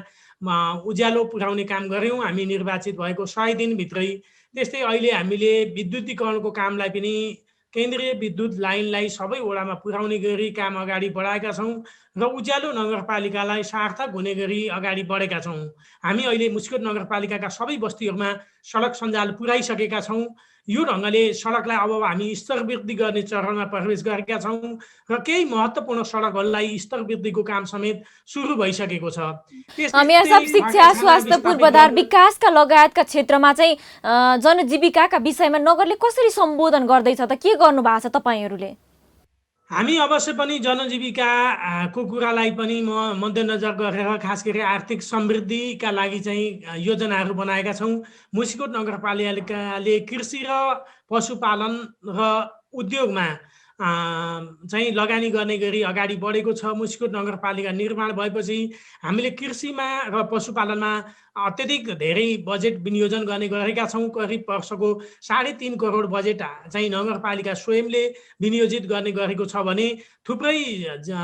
उज्यालो पुर्याउने काम गऱ्यौँ हामी निर्वाचित भएको 100 दिनभित्रै। त्यस्तै अहिले हामीले विद्युतीकरणको कामलाई पनि केन्द्रीय विद्युत लाइनलाई सबै वडामा पुर्याउने गरी काम अगाडि बढाएका छौँ र उज्यालो नगरपालिकालाई सार्थक हुने गरी अगाडि बढेका छौँ। हामी अहिले मुसिकोट नगरपालिकाका सबै बस्तीहरूमा सडक सञ्जाल पुर्याइसकेका छौँ। यो ढङ्गले सडकलाई अब हामी स्तर वृद्धि गर्ने चरणमा प्रवेश गरेका छौँ र केही महत्त्वपूर्ण सडकहरूलाई स्तर वृद्धिको काम समेत सुरु भइसकेको छ। मेयर साहब, शिक्षा, स्वास्थ्य, पूर्वाधार विकासका लगायतका क्षेत्रमा चाहिँ जनजीविकाका विषयमा नगरले कसरी सम्बोधन गर्दैछ त? के गर्नु भएको छ तपाईँहरूले? हामी अवश्य पनि जनजीविकाको कुरालाई पनि मध्यनजर गरेर खास गरी आर्थिक समृद्धिका लागि चाहिँ योजनाहरू बनाएका छौँ। मुसिकोट नगरपालिकाले कृषि र पशुपालन र उद्योगमा चाहिँ लगानी गर्ने गरी अगाडि बढेको छ। मुसिकोट नगरपालिका निर्माण भएपछि हामीले कृषिमा र पशुपालनमा अत्यधिक धेरै बजेट विनियोजन गर्ने गरेका छौँ। करिब वर्षको 3.5 करोड बजेट चाहिँ नगरपालिका स्वयंले विनियोजित गर्ने गरेको छ भने थुप्रै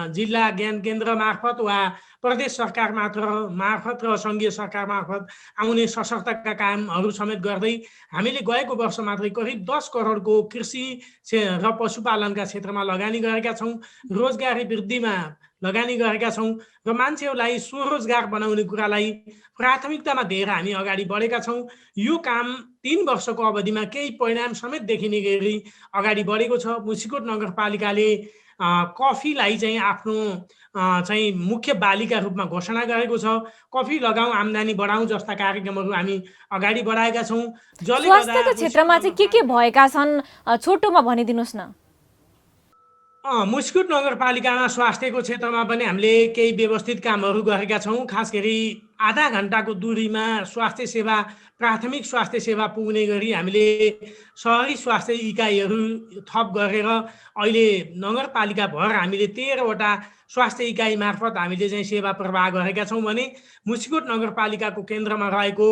जिल्ला ज्ञान केन्द्र मार्फत वा प्रदेश सरकार मार्फत र सङ्घीय सरकार मार्फत आउने सशक्तका कामहरू समेत गर्दै हामीले गएको वर्ष मात्रै करिब 10 करोडको कृषि र पशुपालनका क्षेत्रमा लगानी गरेका छौँ। रोजगारी वृद्धिमा लगानी गरेका छौँ र मान्छेहरूलाई स्वरोजगार बनाउने कुरालाई प्राथमिकतामा दिएर हामी अगाडि बढेका छौँ। यो काम 3 वर्षको अवधिमा केही परिणाम समेत देखिने गरी अगाडि बढेको छ। मुसिकोट नगरपालिकाले कफीलाई चाहिँ आफ्नो चाहिँ मुख्य बालीका रूपमा घोषणा गरेको छ। कफी लगाउँ आम्दानी बढाउँ जस्ता कार्यक्रमहरू हामी अगाडि बढाएका छौँ। स्वास्थ्यको क्षेत्रमा चाहिँ के भएका छन् छोटोमा भनिदिनुहोस् न। मुसिकोट नगरपालिकामा स्वास्थ्यको क्षेत्रमा पनि हामीले केही व्यवस्थित कामहरू गरेका छौँ। खास गरी आधा घन्टाको दूरीमा स्वास्थ्य सेवा, प्राथमिक स्वास्थ्य सेवा पुग्ने गरी हामीले सहरी स्वास्थ्य इकाइहरू थप गरेर अहिले नगरपालिकाभर हामीले 13वटा स्वास्थ्य इकाइ मार्फत हामीले चाहिँ सेवा प्रवाह गरेका छौँ भने मुसिकोट नगरपालिकाको केन्द्रमा रहेको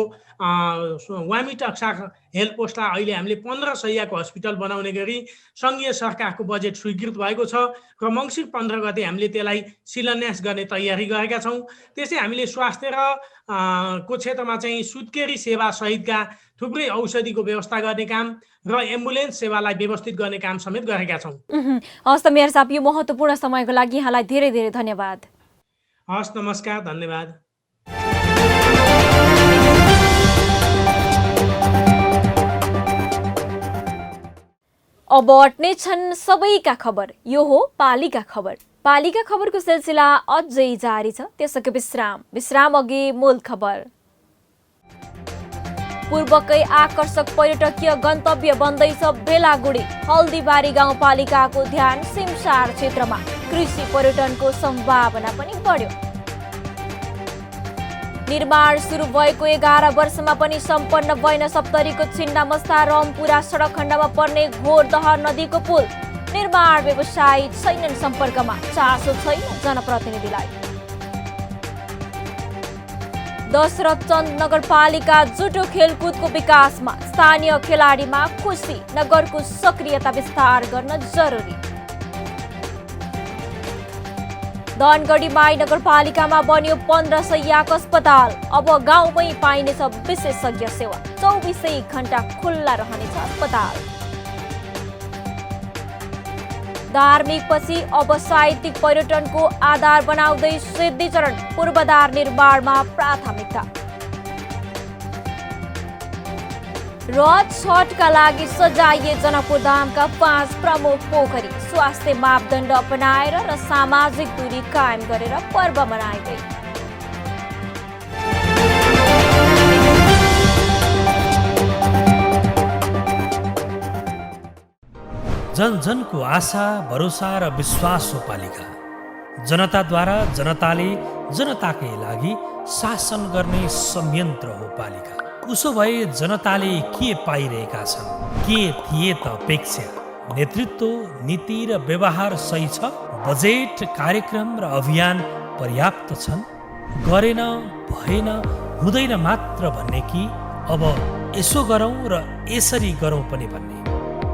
वामी टक्सा हेल्थ पोस्टलाई अहिले हामीले 15 शैय्याको हस्पिटल बनाउने गरी सङ्घीय सरकारको बजेट स्वीकृत भएको छ र मङ्सिर 15 गते हामीले त्यसलाई शिलान्यास गर्ने तयारी गरेका छौँ। त्यसै हामीले स्वास्थ्य र को क्षेत्रमा चाहिँ सुत्केरी सेवा सहितका थुप्रै औषधिको व्यवस्था गर्ने काम र एम्बुलेन्स सेवालाई व्यवस्थित गर्ने काम समेत गरेका छौँ। हस् त मेयर साहब, यो महत्त्वपूर्ण समयको लागि यहाँलाई धेरै धेरै धन्यवाद। हस्, नमस्कार, धन्यवाद। अब अट्ने छन् सबैका खबर। यो हो पालीका खबर। पालीका खबरको सिलसिला अझै जारी छ, त्यसको विश्राम अघि मूल खबर। पूर्वकै आकर्षक पर्यटकीय गन्तव्य बन्दैछ बेलागुडी। हल्दीबारी गाउँपालिकाको ध्यान सिमसार क्षेत्रमा। कृषि पर्यटनको सम्भावना पनि बढ्यो। निर्माण सुरु भएको 11 वर्षमा पनि सम्पन्न भएन सप्तरीको छिन्नामस्ता रम्पुरा सडक खण्डमा पर्ने घोरदह नदीको पुल। निर्माण व्यवसायी छैनन् सम्पर्कमा, चासो छैन जनप्रतिनिधिलाई। दशरथचन्द नगरपालिका जुटो खेलकुदको विकासमा। स्थानीय खेलाडीमा खुसी। नगरको सक्रियता विस्तार गर्न जरुरी। धनगढी माई नगरपालिकामा बन्यो 15 शैय्याको अस्पताल। अब गाउँमै पाइनेछ विशेषज्ञ सेवा। 24 घण्टा खुल्ला रहनेछ अस्पताल। धार्मिक पछि अब साहित्यिक पर्यटनको आधार बनाउँदै सिद्धिचरण। पूर्वाधार निर्माणमा प्राथमिकता। र छठका लागि सजाइए जनकपुर धामका 5 प्रमुख पोखरी। स्वास्थ्य मापदण्ड अपनाएर र सामाजिक दूरी कायम गरेर पर्व मनाइँदै। जन जनको आशा, भरोसा र विश्वास हो पालिका। जनताद्वारा जनताले जनताकै लागि शासन गर्ने संयन्त्र हो पालिका। उसो भए जनताले के पाइरहेका छन्, के थिए त अपेक्षा, नेतृत्व, नीति र व्यवहार सही छ? बजेट, कार्यक्रम र अभियान पर्याप्त छन्? गरेन, भएन, हुँदैन मात्र भन्ने कि अब यसो गरौँ र यसरी गरौँ पनि भन्ने?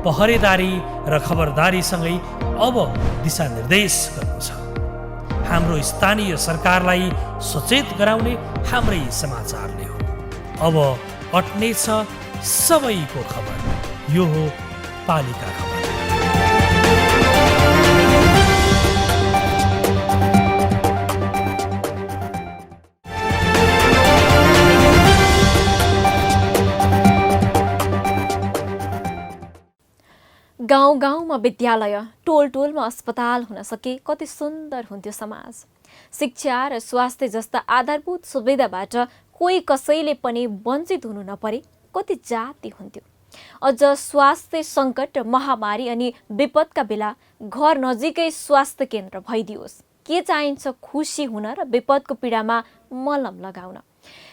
पहरेदारी र खबरदारीसँगै अब दिशानिर्देश गर्नु छ। हाम्रो स्थानीय सरकारलाई सचेत गराउने हाम्रै समाचारले हो। अब अट्नेछ सबैको खबर। यो हो पालिका खबर। गाउँ गाउँमा विद्यालय, टोल टोलमा अस्पताल हुन सके कति सुन्दर हुन्थ्यो समाज। शिक्षा र स्वास्थ्य जस्ता आधारभूत सुविधाबाट कोही कसैले पनि वञ्चित हुनु नपरे कति जाति हुन्थ्यो। अझ स्वास्थ्य सङ्कट, महामारी अनि विपदका बेला घर नजिकै स्वास्थ्य केन्द्र भइदियोस्। के चाहिन्छ खुसी हुन र विपदको पीडामा मलम लगाउन।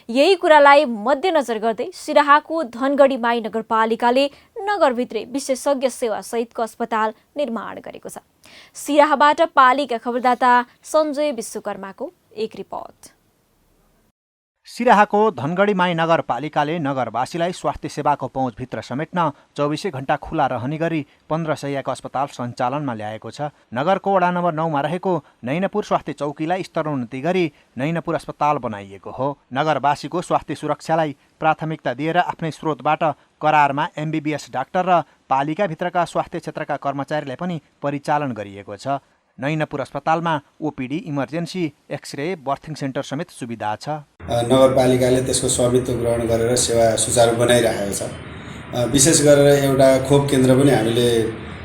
यही कुरालाई मध्यनजर गर्दै सिराहाको धनगढी माई नगरपालिकाले नगरभित्रै विशेषज्ञ सेवा सहितको अस्पताल निर्माण गरेको छ। सिराहाबाट पालिका खबरदाता सञ्जय विश्वकर्माको एक रिपोर्ट। सिराहाको धनगढी माई नगरपालिकाले नगरवासीलाई स्वास्थ्य सेवाको पहुँचभित्र समेट्न 24 घण्टा खुला रहने गरी 15 शय्याको अस्पताल सञ्चालनमा ल्याएको छ। नगरको वडा नम्बर 9 मा रहेको नैनपुर स्वास्थ्य चौकीलाई स्तरोन्नति गरी नैनपुर अस्पताल बनाइएको हो। नगरवासीको स्वास्थ्य सुरक्षालाई प्राथमिकता दिएर आफ्नै स्रोतबाट करारमा MBBS डाक्टर र पालिकाभित्रका स्वास्थ्य क्षेत्रका कर्मचारीलाई पनि परिचालन गरिएको छ। नैनपुर अस्पतालमा OPD, emergency, x-ray, birthing centre समेत सुविधा छ। नगरपालिकाले त्यसको स्वामित्व ग्रहण गरेर सेवा सुचारू बनाइरहेको छ। विशेष गरेर एउटा खोप केन्द्र पनि हामीले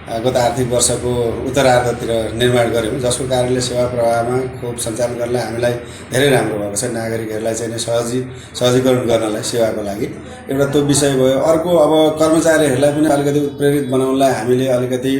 गत आर्थिक वर्षको उत्तरार्धतिर निर्माण गऱ्यौँ, जसको कारणले सेवा प्रवाहमा खोप सञ्चालन गर्नलाई हामीलाई धेरै राम्रो भएको छ। नागरिकहरूलाई चाहिँ सहजीकरण गर्नलाई सेवाको लागि एउटा त्यो विषय भयो। अर्को अब कर्मचारीहरूलाई पनि अलिकति उत्प्रेरित बनाउनलाई हामीले अलिकति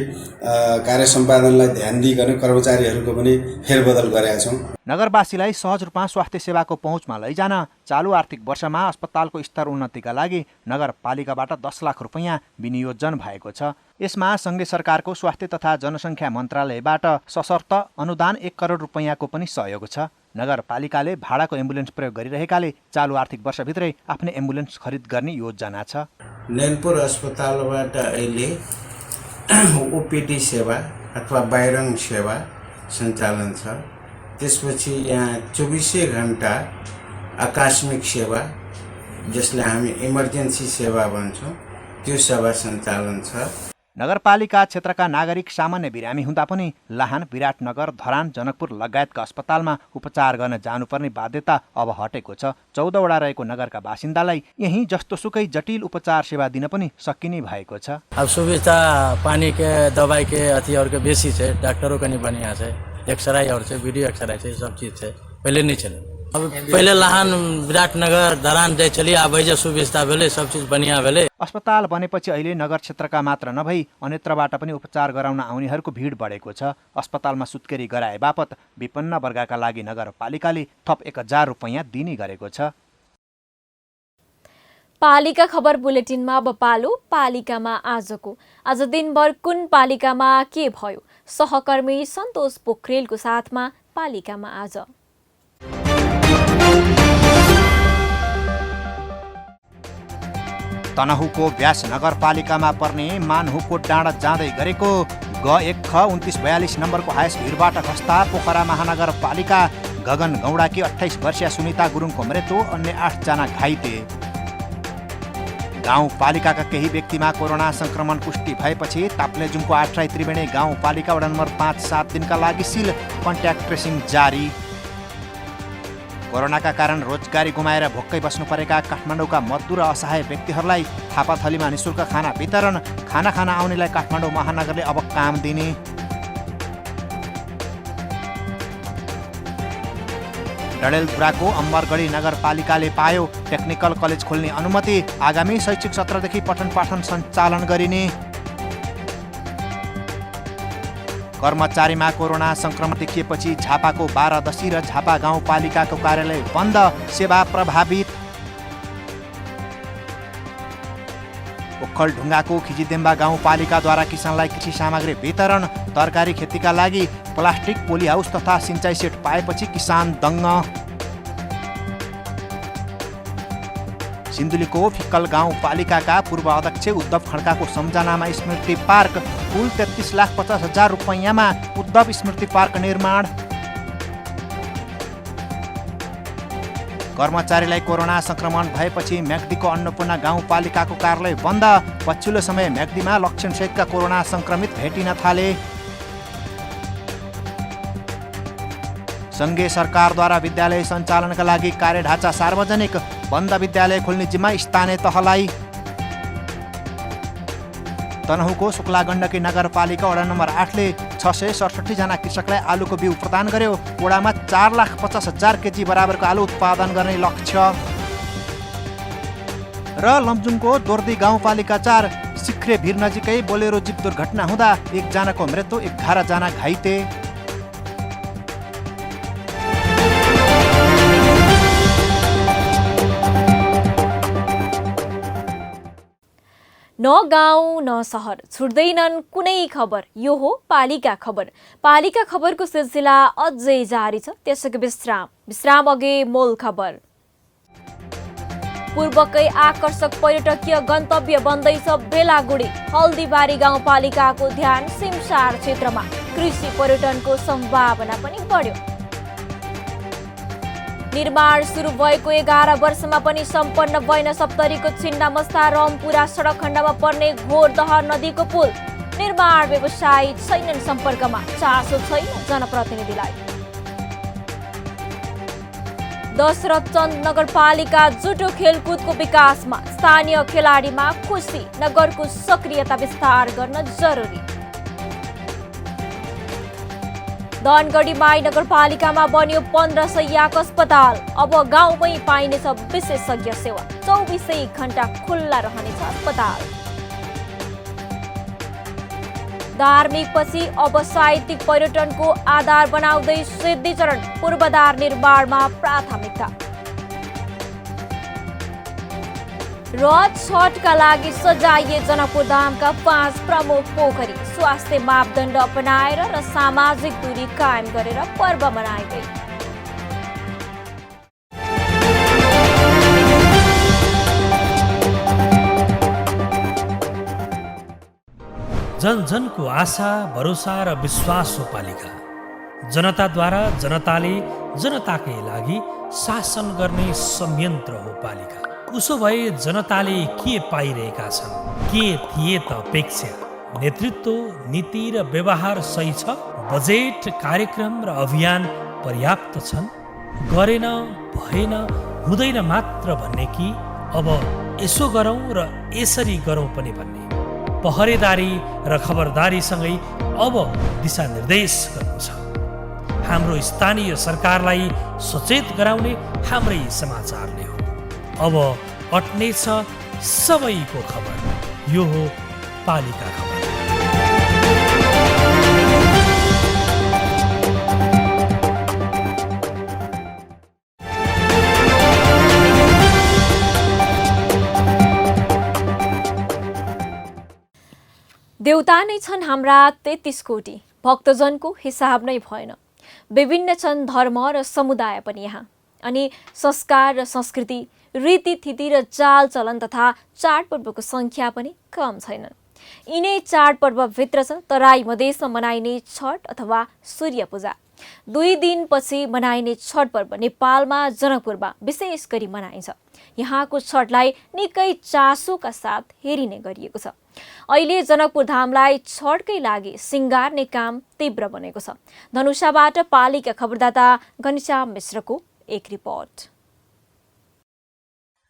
कार्य सम्पादनलाई ध्यान दिइकन कर्मचारीहरूको पनि फेरबदल गरेका छौँ। नगरवासीलाई सहज रूपमा स्वास्थ्य सेवाको पहुँचमा लैजान चालु आर्थिक वर्षमा अस्पतालको स्तर उन्नतिका लागि नगरपालिकाबाट 10 लाख रुपैयाँ विनियोजन भएको छ। यसमा सङ्घीय सरकारको स्वास्थ्य तथा जनसङ्ख्या मन्त्रालयबाट सशर्त अनुदान 1 करोड रुपैयाँको पनि सहयोग छ। नगरपालिकाले भाडाको एम्बुलेन्स प्रयोग गरिरहेकाले चालु आर्थिक वर्षभित्रै आफ्नै एम्बुलेन्स खरिद गर्ने योजना छ। नैनपुर अस्पतालबाट अहिले OPD सेवा अथवा बाहिरङ सेवा सञ्चालन छ। त्यसपछि यहाँ 24 घण्टा आकस्मिक सेवा, जसलाई हामी इमर्जेन्सी सेवा भन्छौँ, त्यो सेवा सञ्चालन छ। नगरपालिका क्षेत्रका नागरिक सामान्य बिरामी हुँदा पनि लाहान, विराटनगर, धरान, जनकपुर लगायतका अस्पतालमा उपचार गर्न जानुपर्ने बाध्यता अब हटेको छ। 14 वडा रहेको नगरका बासिन्दालाई यही जस्तोसुकै जटिल उपचार सेवा दिन पनि सकिने भएको छ। अब सुविधा पानी के, दवाई के, अथी के बेसी है, डॉक्टरों का नहीं बढ़िया है, एक्सरे और से वीडियो एक्सरे से सब चीज है, पहले नहीं चले। अब पहले लाहान, विराटनगर, धरान जाए चलिए, अब ऐसे सुविधा भेले, सब चीज बढ़िया भेले। अस्पताल बनेपछि अहिले नगर क्षेत्रका मात्र नभई अन्यत्रबाट पनि उपचार गराउन आउनेहरूको भिड बढेको छ। अस्पतालमा सुत्केरी गराए बापत विपन्न वर्गका लागि नगरपालिकाले थप 1000 रुपैयाँ दिने गरेको छ। पालिका खबर बुलेटिनमा अब पालो पालिकामा आजको। आज दिनभर कुन पालिकामा के भयो? सहकर्मी सन्तोष पोखरेलको साथमा पालिकामा आज। तनहुको व्यास नगरपालिकामा पर्ने मानहुको डाँडा जाँदै गरेको G1 ख 2942 नम्बरको हायस भिरबाट खस्ता पोखरा महानगरपालिका गगन गौडाकी 28 वर्षीय सुनिता गुरुङको मृत्यु, अन्य 8 जना घाइते। गाउँपालिकाका केही व्यक्तिमा कोरोना संक्रमण पुष्टि भएपछि ताप्लेजुङको 8 राई त्रिवेणी गाउँपालिका वडा नम्बर 5-7 दिनका लागि सिल कन्ट्याक्ट ट्रेसिङ जारी। कोरोनाका कारण रोजगारी गुमाएर भोक्कै बस्नु परेका काठमाडौँका मजदुर र असहाय व्यक्तिहरूलाई थापाथलीमा निशुल्क खाना वितरण। खाना खान आउनेलाई काठमाडौँ महानगरले अब काम दिने। डडेलधुराको अम्बरगढी नगरपालिकाले पायो टेक्निकल कलेज खोल्ने अनुमति। आगामी शैक्षिक सत्रदेखि पठन पाठन सञ्चालन गरिने। कर्मचारीमा कोरोना संक्रमण देखिएपछि झापाको 12 र झापा गाउँपालिकाको कार्यालय बन्द, सेवा प्रभावित। ओखलढुङ्गाको खिचिदेम्बा गाउँपालिकाद्वारा किसानलाई कृषि सामग्री वितरण। तरकारी खेतीका लागि प्लास्टिक पोली हाउस तथा सिँचाइ सेट पाएपछि किसान दङ्ग। सिन्धुलीको फिक्कल गाउँपालिकाका पूर्व अध्यक्ष उद्धव खड्काको सम्झनामा स्मृति पार्क। कुल 33,50,000 रुपैयाँमा उद्धव स्मृति पार्क निर्माण। कर्मचारीलाई कोरोना संक्रमण भएपछि म्याग्दीको अन्नपूर्ण गाउँपालिकाको कार्यालय बन्द। पछिल्लो समय म्याग्दीमा लक्षणसहितका कोरोना संक्रमित भेटिन थाले। सङ्घीय सरकारद्वारा विद्यालय सञ्चालनका लागि कार्यढाँचा सार्वजनिक। बन्द विद्यालय खोल्ने जिम्मा स्थानीय तहलाई। तनहुँको शुक्ला गण्डकी नगरपालिका वडा नम्बर 8ले 667 जना कृषकलाई आलुको बिउ प्रदान गर्यो। वडामा 4,50,000 केजी बराबरको आलु उत्पादन गर्ने लक्ष्य। र लमजुङको दोर्दी गाउँपालिका 4 सिख्रे भिर नजिकै बोलेरो जीप दुर्घटना हुँदा 1 जनाको मृत्यु, 11 जना घाइते। न गाउँ न सहर छुट्दैनन् कुनै खबर। यो हो पालिका खबर। पालिका खबरको सिलसिला अझै जारी छ, त्यसैको विश्राम अघि मूल खबर। पूर्वकै आकर्षक पर्यटकीय गन्तव्य बन्दैछ बेलागुडी। हल्दीबारी गाउँपालिकाको ध्यान सिमसार क्षेत्रमा। कृषि पर्यटनको सम्भावना पनि बढ्यो। निर्माण सुरु भएको 11 वर्षमा पनि सम्पन्न भएन सप्तरीको छिन्डामस्ता रमपुरा सडक खण्डमा पर्ने घोरदह नदीको पुल। निर्माण व्यवसायी छैनन् सम्पर्कमा, चासो छैन जनप्रतिनिधिलाई। दशरथ चन्द नगरपालिका जुटो खेलकुदको विकासमा। स्थानीय खेलाडीमा खुसी। नगरको सक्रियता विस्तार गर्न जरुरी। धनगढी माई नगरपालिकामा बन्यो 15 शय्याको अस्पताल। अब गाउँमै पाइनेछ विशेषज्ञ सेवा। 24 घण्टा खुल्ला रहनेछ अस्पताल। धार्मिक पछि अब साहित्यिक पर्यटनको आधार बनाउँदै सिद्धिचरण। पूर्वाधार निर्माणमा प्राथमिकता। र छठका लागि सजाइए जनकपुरधामका 5 प्रमुख पोखरी। स्वास्थ्य मापदण्ड अपनाएर र सामाजिक दूरी कायम गरेर पर्व मनाइँदै। जन जनको आशा, भरोसा र विश्वास हो पालिका। जनताद्वारा जनताले जनताकै लागि शासन गर्ने संयन्त्र हो पालिका। उसो भए जनताले के पाइरहेका छन्, के थिए त अपेक्षा? नेतृत्व, नीति र व्यवहार सही छ? बजेट, कार्यक्रम र अभियान पर्याप्त छन्? गरेन, भएन, हुँदैन मात्र भन्ने कि अब यसो गरौँ र यसरी गरौँ पनि भन्ने? पहरेदारी र खबरदारीसँगै अब दिशानिर्देश गर्नु छ। हाम्रो स्थानीय सरकारलाई सचेत गराउने हाम्रै समाचारले हो। अब अट्नेछ सबैको खबर। यो हो पालिका खबर। देउता नै छन् हाम्रा 33 कोटी। भक्तजनको हिसाब नै भएन। विभिन्न छन् धर्म र समुदाय पनि यहाँ। अनि संस्कार र संस्कृति, रीतिथिति र चालचलन तथा चाडपर्वको सङ्ख्या पनि कम छैनन्। यिनै चाडपर्वभित्र छ तराई मधेसमा मनाइने छठ अथवा सूर्य पूजा। 2 दिनपछि मनाइने छठ पर्व नेपालमा जनकपुरमा विशेष गरी मनाइन्छ। यहाँको छठलाई निकै चासोका साथ हेरिने गरिएको छ। अहिले जनकपुर धामलाई छठकै लागि सिंगार्ने काम तीव्र बनेको छ। धनुषाबाट पालिका खबरदाता घनश्याम मिश्रको एक रिपोर्ट।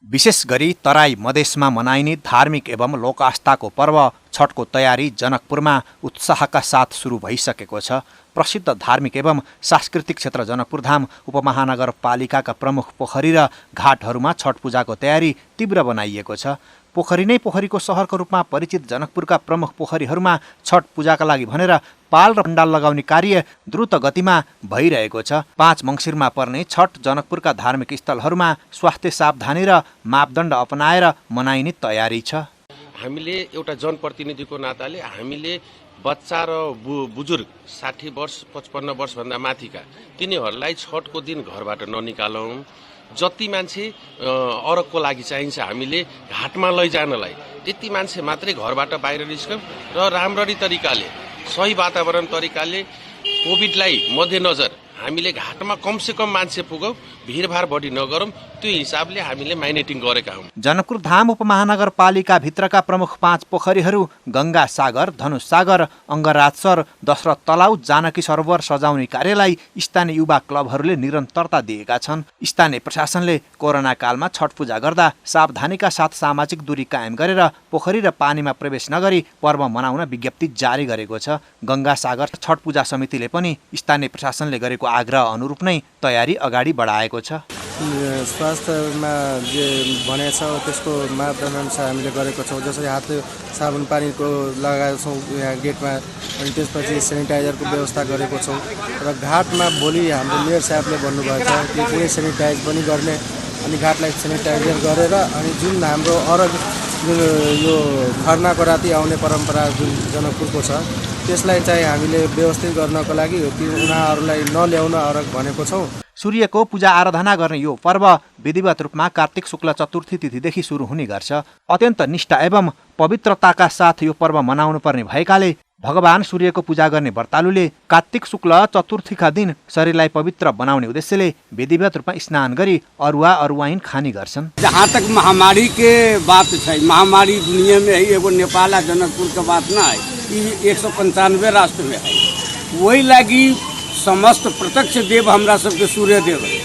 विशेष गरी तराई मधेसमा मनाइने धार्मिक एवं लोक आस्थाको पर्व छठको तयारी जनकपुरमा उत्साहका साथ सुरु भइसकेको छ। प्रसिद्ध धार्मिक एवं सांस्कृतिक क्षेत्र जनकपुरधाम उपमहानगरपालिकाका प्रमुख पोखरी र घाटहरूमा छठ पूजाको तयारी तीव्र बनाइएको छ। पोखरी नै पोखरीको सहरको रूपमा परिचित जनकपुरका प्रमुख पोखरीहरूमा छठ पूजाका लागि भनेर पाल र पण्डाल लगाउने कार्य द्रुत गतिमा भइरहेको छ। 5 मङ्सिरमा पर्ने छठ जनकपुरका धार्मिक स्थलहरूमा स्वास्थ्य सावधानी र मापदण्ड अपनाएर मनाइने तयारी छ। हामीले एउटा जनप्रतिनिधिको नाताले हामीले बच्चा र बुजुर्ग 60 वर्ष 55 वर्षभन्दा माथिका तिनीहरूलाई छठको दिन घरबाट ननिकालौँ। जति मान्छे अरगको लागि चाहिन्छ हामीले घाटमा लैजानलाई त्यति मान्छे मात्रै घरबाट बाहिर निस्कौँ र राम्ररी तरिकाले सही वातावरण तरिकाले कोभिडलाई मध्यनजर हामीले घाटमा कमसेकम मान्छे पुगौँ, भिडभाड बढी नगरौँ। त्यो हिसाबले हामीले माइनेटिङ गरेका हौँ। जनकपुर धाम उपमहानगरपालिका भित्रका प्रमुख 5 पोखरीहरू गंगा सागर, धनुष सागर, अङ्गराजसर, दशरथ तलाउ, जानकी सरोवर सजाउने कार्यलाई स्थानीय युवा क्लबहरूले निरन्तरता दिएका छन्। स्थानीय प्रशासनले कोरोना कालमा छठ पूजा गर्दा सावधानीका साथ सामाजिक दूरी कायम गरेर पोखरी र पानीमा प्रवेश नगरी पर्व मनाउन विज्ञप्ति जारी गरेको छ। गंगा सागर छठ पूजा समितिले पनि स्थानीय प्रशासनले गरेको आग्रह अनुरूप नै तयारी अगाडि बढाएको छ। स्वास्थ्यमा जे भनेको छ त्यसको मापदण्डअनुसार हामीले गरेको छौँ। जसरी हात साबुन पानीको लगाएको छौँ यहाँ गेटमा, अनि त्यसपछि सेनिटाइजरको व्यवस्था गरेको छौँ। र घाटमा भोलि हाम्रो मेयर साहबले भन्नुभएको छ कि पुरै सेनिटाइज पनि गर्ने, अनि घाटलाई सेनिटाइजर गरेर अनि जुन हाम्रो अरग यो खर्नाको राति आउने परम्परा जुन जनकपुरको छ त्यसलाई चाहिँ हामीले व्यवस्थित गर्नको लागि उनीहरूलाई नल्याउन अरग भनेको छौँ। सूर्यको पूजा आराधना गर्ने यो पर्व विधिवत रूपमा कार्तिक शुक्ल चतुर्थी तिथिदेखि सुरु हुने गर्छ। अत्यन्त निष्ठा एवं पवित्रताका साथ यो पर्व मनाउनु पर्ने भएकाले भगवान सूर्यको पूजा गर्ने व्रतालुले कार्तिक शुक्ल चतुर्थीका दिन शरीरलाई पवित्र बनाउने उद्देश्यले विधिवत रूपमा स्नान गरी अरुवा अरुवाइन खाने गर्छन्। जहाँ तक महामारी के बात है, महामारी दुनिया में है, एगो नेपाल आ जनकपुर के बात ना है, 195 राष्ट्र में है। वही लागी समस्त प्रत्यक्ष देव हमरा सबके सूर्यदेव है।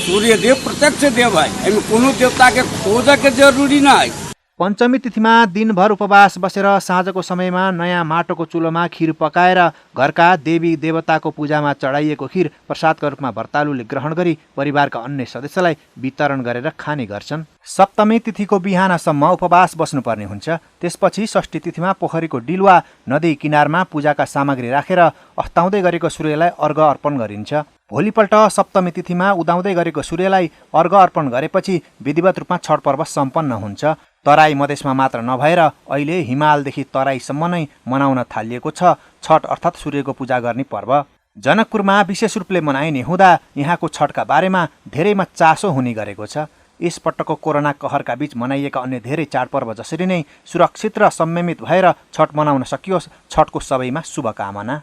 सूर्यदेव प्रत्यक्ष देव है, एमे कोनो देवता के खोज के जरूरी ना है। पञ्चमी तिथिमा दिनभर उपवास बसेर साँझको समयमा नयाँ माटोको चुलोमा खीर पकाएर घरका देवी देवताको पूजामा चढाइएको खीर प्रसादका रूपमा व्रतालुले ग्रहण गरी परिवारका अन्य सदस्यलाई वितरण गरेर खाने गर्छन्। सप्तमी तिथिको बिहानसम्म उपवास बस्नुपर्ने हुन्छ। त्यसपछि षष्ठी तिथिमा पोखरीको डिलवा नदी किनारमा पूजाका सामग्री राखेर अस्ताउँदै गरेको सूर्यलाई अर्घ अर्पण गरिन्छ। भोलिपल्ट सप्तमी तिथिमा उदाउँदै गरेको सूर्यलाई अर्घ अर्पण गरेपछि विधिवत रूपमा छठ पर्व सम्पन्न हुन्छ। तराई मधेसमा मात्र नभएर अहिले हिमालदेखि तराईसम्म नै मनाउन थालिएको छ छठ अर्थात् सूर्यको पूजा गर्ने पर्व। जनकपुरमा विशेष रूपले मनाइने हुँदा यहाँको छठका बारेमा धेरैमा चासो हुने गरेको छ। यसपटकको कोरोना कहरका बीच मनाइएका अन्य धेरै चाडपर्व जसरी नै सुरक्षित र संयमित भएर छठ मनाउन सकियोस्, छठको सबैमा शुभकामना।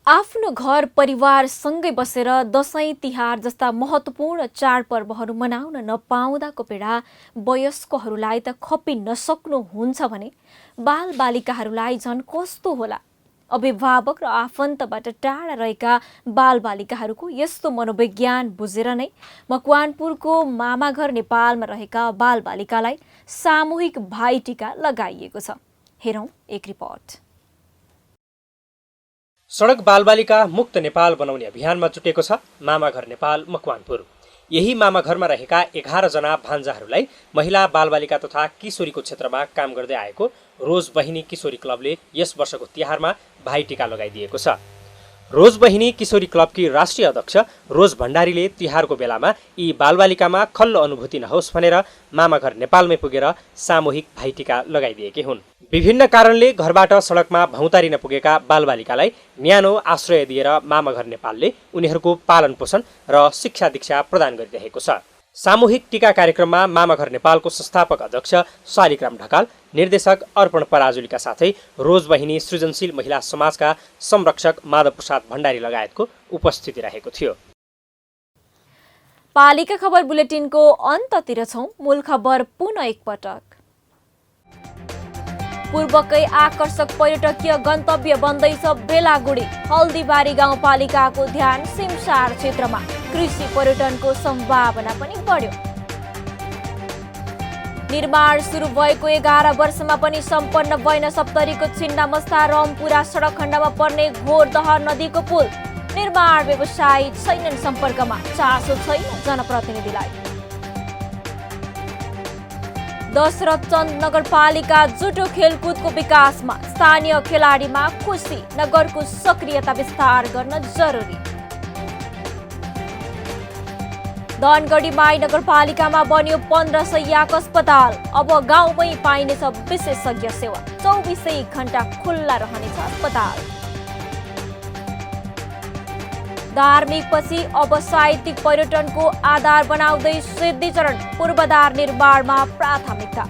आफ्नो घर परिवारसँगै बसेर दशैं तिहार जस्ता महत्त्वपूर्ण चाडपर्वहरू मनाउन नपाउँदाको पीडा वयस्कहरूलाई त खपि नसक्नु हुन्छ भने बालबालिकाहरूलाई झन् कस्तो होला। अभिभावक र आफन्तबाट टाढा रहेका बालबालिकाहरूको यस्तो मनोविज्ञान बुझेर नै मकवानपुरको मामाघर नेपालमा रहेका बालबालिकालाई सामूहिक भाइटिका लगाइएको छ। हेरौँ एक रिपोर्ट। सडक बालबालिका मुक्त नेपाल बनाउने अभियानमा जुटेको छ मामाघर नेपाल मकवानपुर। यही मामाघरमा रहेका 11 जना भान्जाहरूलाई महिला बालबालिका तथा किशोरीको क्षेत्रमा काम गर्दै आएको रोज बहिनी किशोरी क्लबले यस वर्षको तिहारमा भाइटिका लगाइदिएको छ। रोज बहिनी किशोरी क्लबकी राष्ट्रिय अध्यक्ष रोज भण्डारीले तिहारको बेलामा यी बालबालिकामा खल्लो अनुभूति नहोस् भनेर मामाघर नेपालमै पुगेर सामूहिक भाइटिका लगाइदिएकी हुन्। विभिन्न कारणले घरबाट सडकमा भौतारिन पुगेका बालबालिकालाई न्यानो आश्रय दिएर मामाघर नेपालले उनीहरूको पालन पोषण र शिक्षा दीक्षा प्रदान गरिरहेको छ। सामूहिक टीका कार्यक्रममा मामाघर नेपालको संस्थापक अध्यक्ष शालिग्राम ढकाल, निर्देशक अर्पण पराजुलीका साथै रोज बहिनी सृजनशील महिला समाजका संरक्षक माधव प्रसाद भण्डारी लगायतको उपस्थिति रहेको थियो। पालिका खबर बुलेटिनको अन्ततिर छौं। मूल खबर पुनः एकपटक। पूर्वकै आकर्षक पर्यटकीय गन्तव्य बन्दैछ बेलागुडी। हल्दीबारी गाउँपालिकाको ध्यान सिमसार क्षेत्रमा। कृषि पर्यटनको सम्भावना पनि बढ्यो। निर्माण सुरु भएको 11 वर्षमा पनि सम्पन्न भएन सप्तरीको छिन्नामस्ता रमपुरा सडक खण्डमा पर्ने घोरदह नदीको पुल। निर्माण व्यवसायी छैनन् सम्पर्कमा, चासो छैन जनप्रतिनिधिलाई। दशरथ चन्द नगरपालिका जुटो खेलकुदको विकासमा। स्थानीय खेलाडीमा खुसी। नगरको सक्रियता विस्तार गर्न जरुरी। धनगढी माई नगरपालिकामा बन्यो 15 शैय्याको अस्पताल। अब गाउँमै पाइनेछ विशेषज्ञ सेवा। 24 घण्टा खुल्ला रहनेछ अस्पताल। धार्मिक पछि अब साहित्यिक पर्यटनको आधार बनाउँदै सिद्धिचरण पूर्वाधार निर्माणमा प्राथमिकता।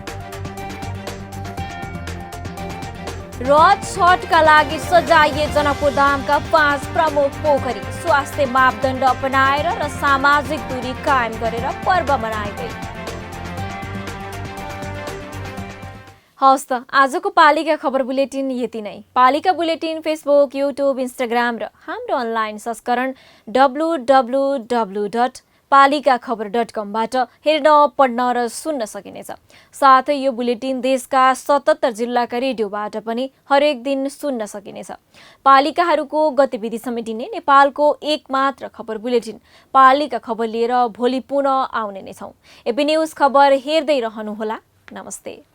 र छठका लागि सजाइए जनकपुर धामका 5 प्रमुख पोखरी। स्वास्थ्य मापदण्ड अपनाएर र सामाजिक दूरी कायम गरेर पर्व मनाइँदै। हवस् त आजको पालिका खबर बुलेटिन यति नै। पालिका बुलेटिन फेसबुक, युट्युब, इन्स्टाग्राम र हाम्रो अनलाइन संस्करण www.palikakhbar.com बाट हेर्न, पढ्न र सुन्न सकिनेछ। साथै यो बुलेटिन देशका 77 जिल्लाका रेडियोबाट पनि हरेक दिन सुन्न सकिनेछ। पालिकाहरूको गतिविधि समेटिने नेपालको एकमात्र खबर बुलेटिन पालिका खबर लिएर भोलि पुनः आउने नै छौँ। एपी न्युज खबर हेर्दै रहनुहोला। नमस्ते।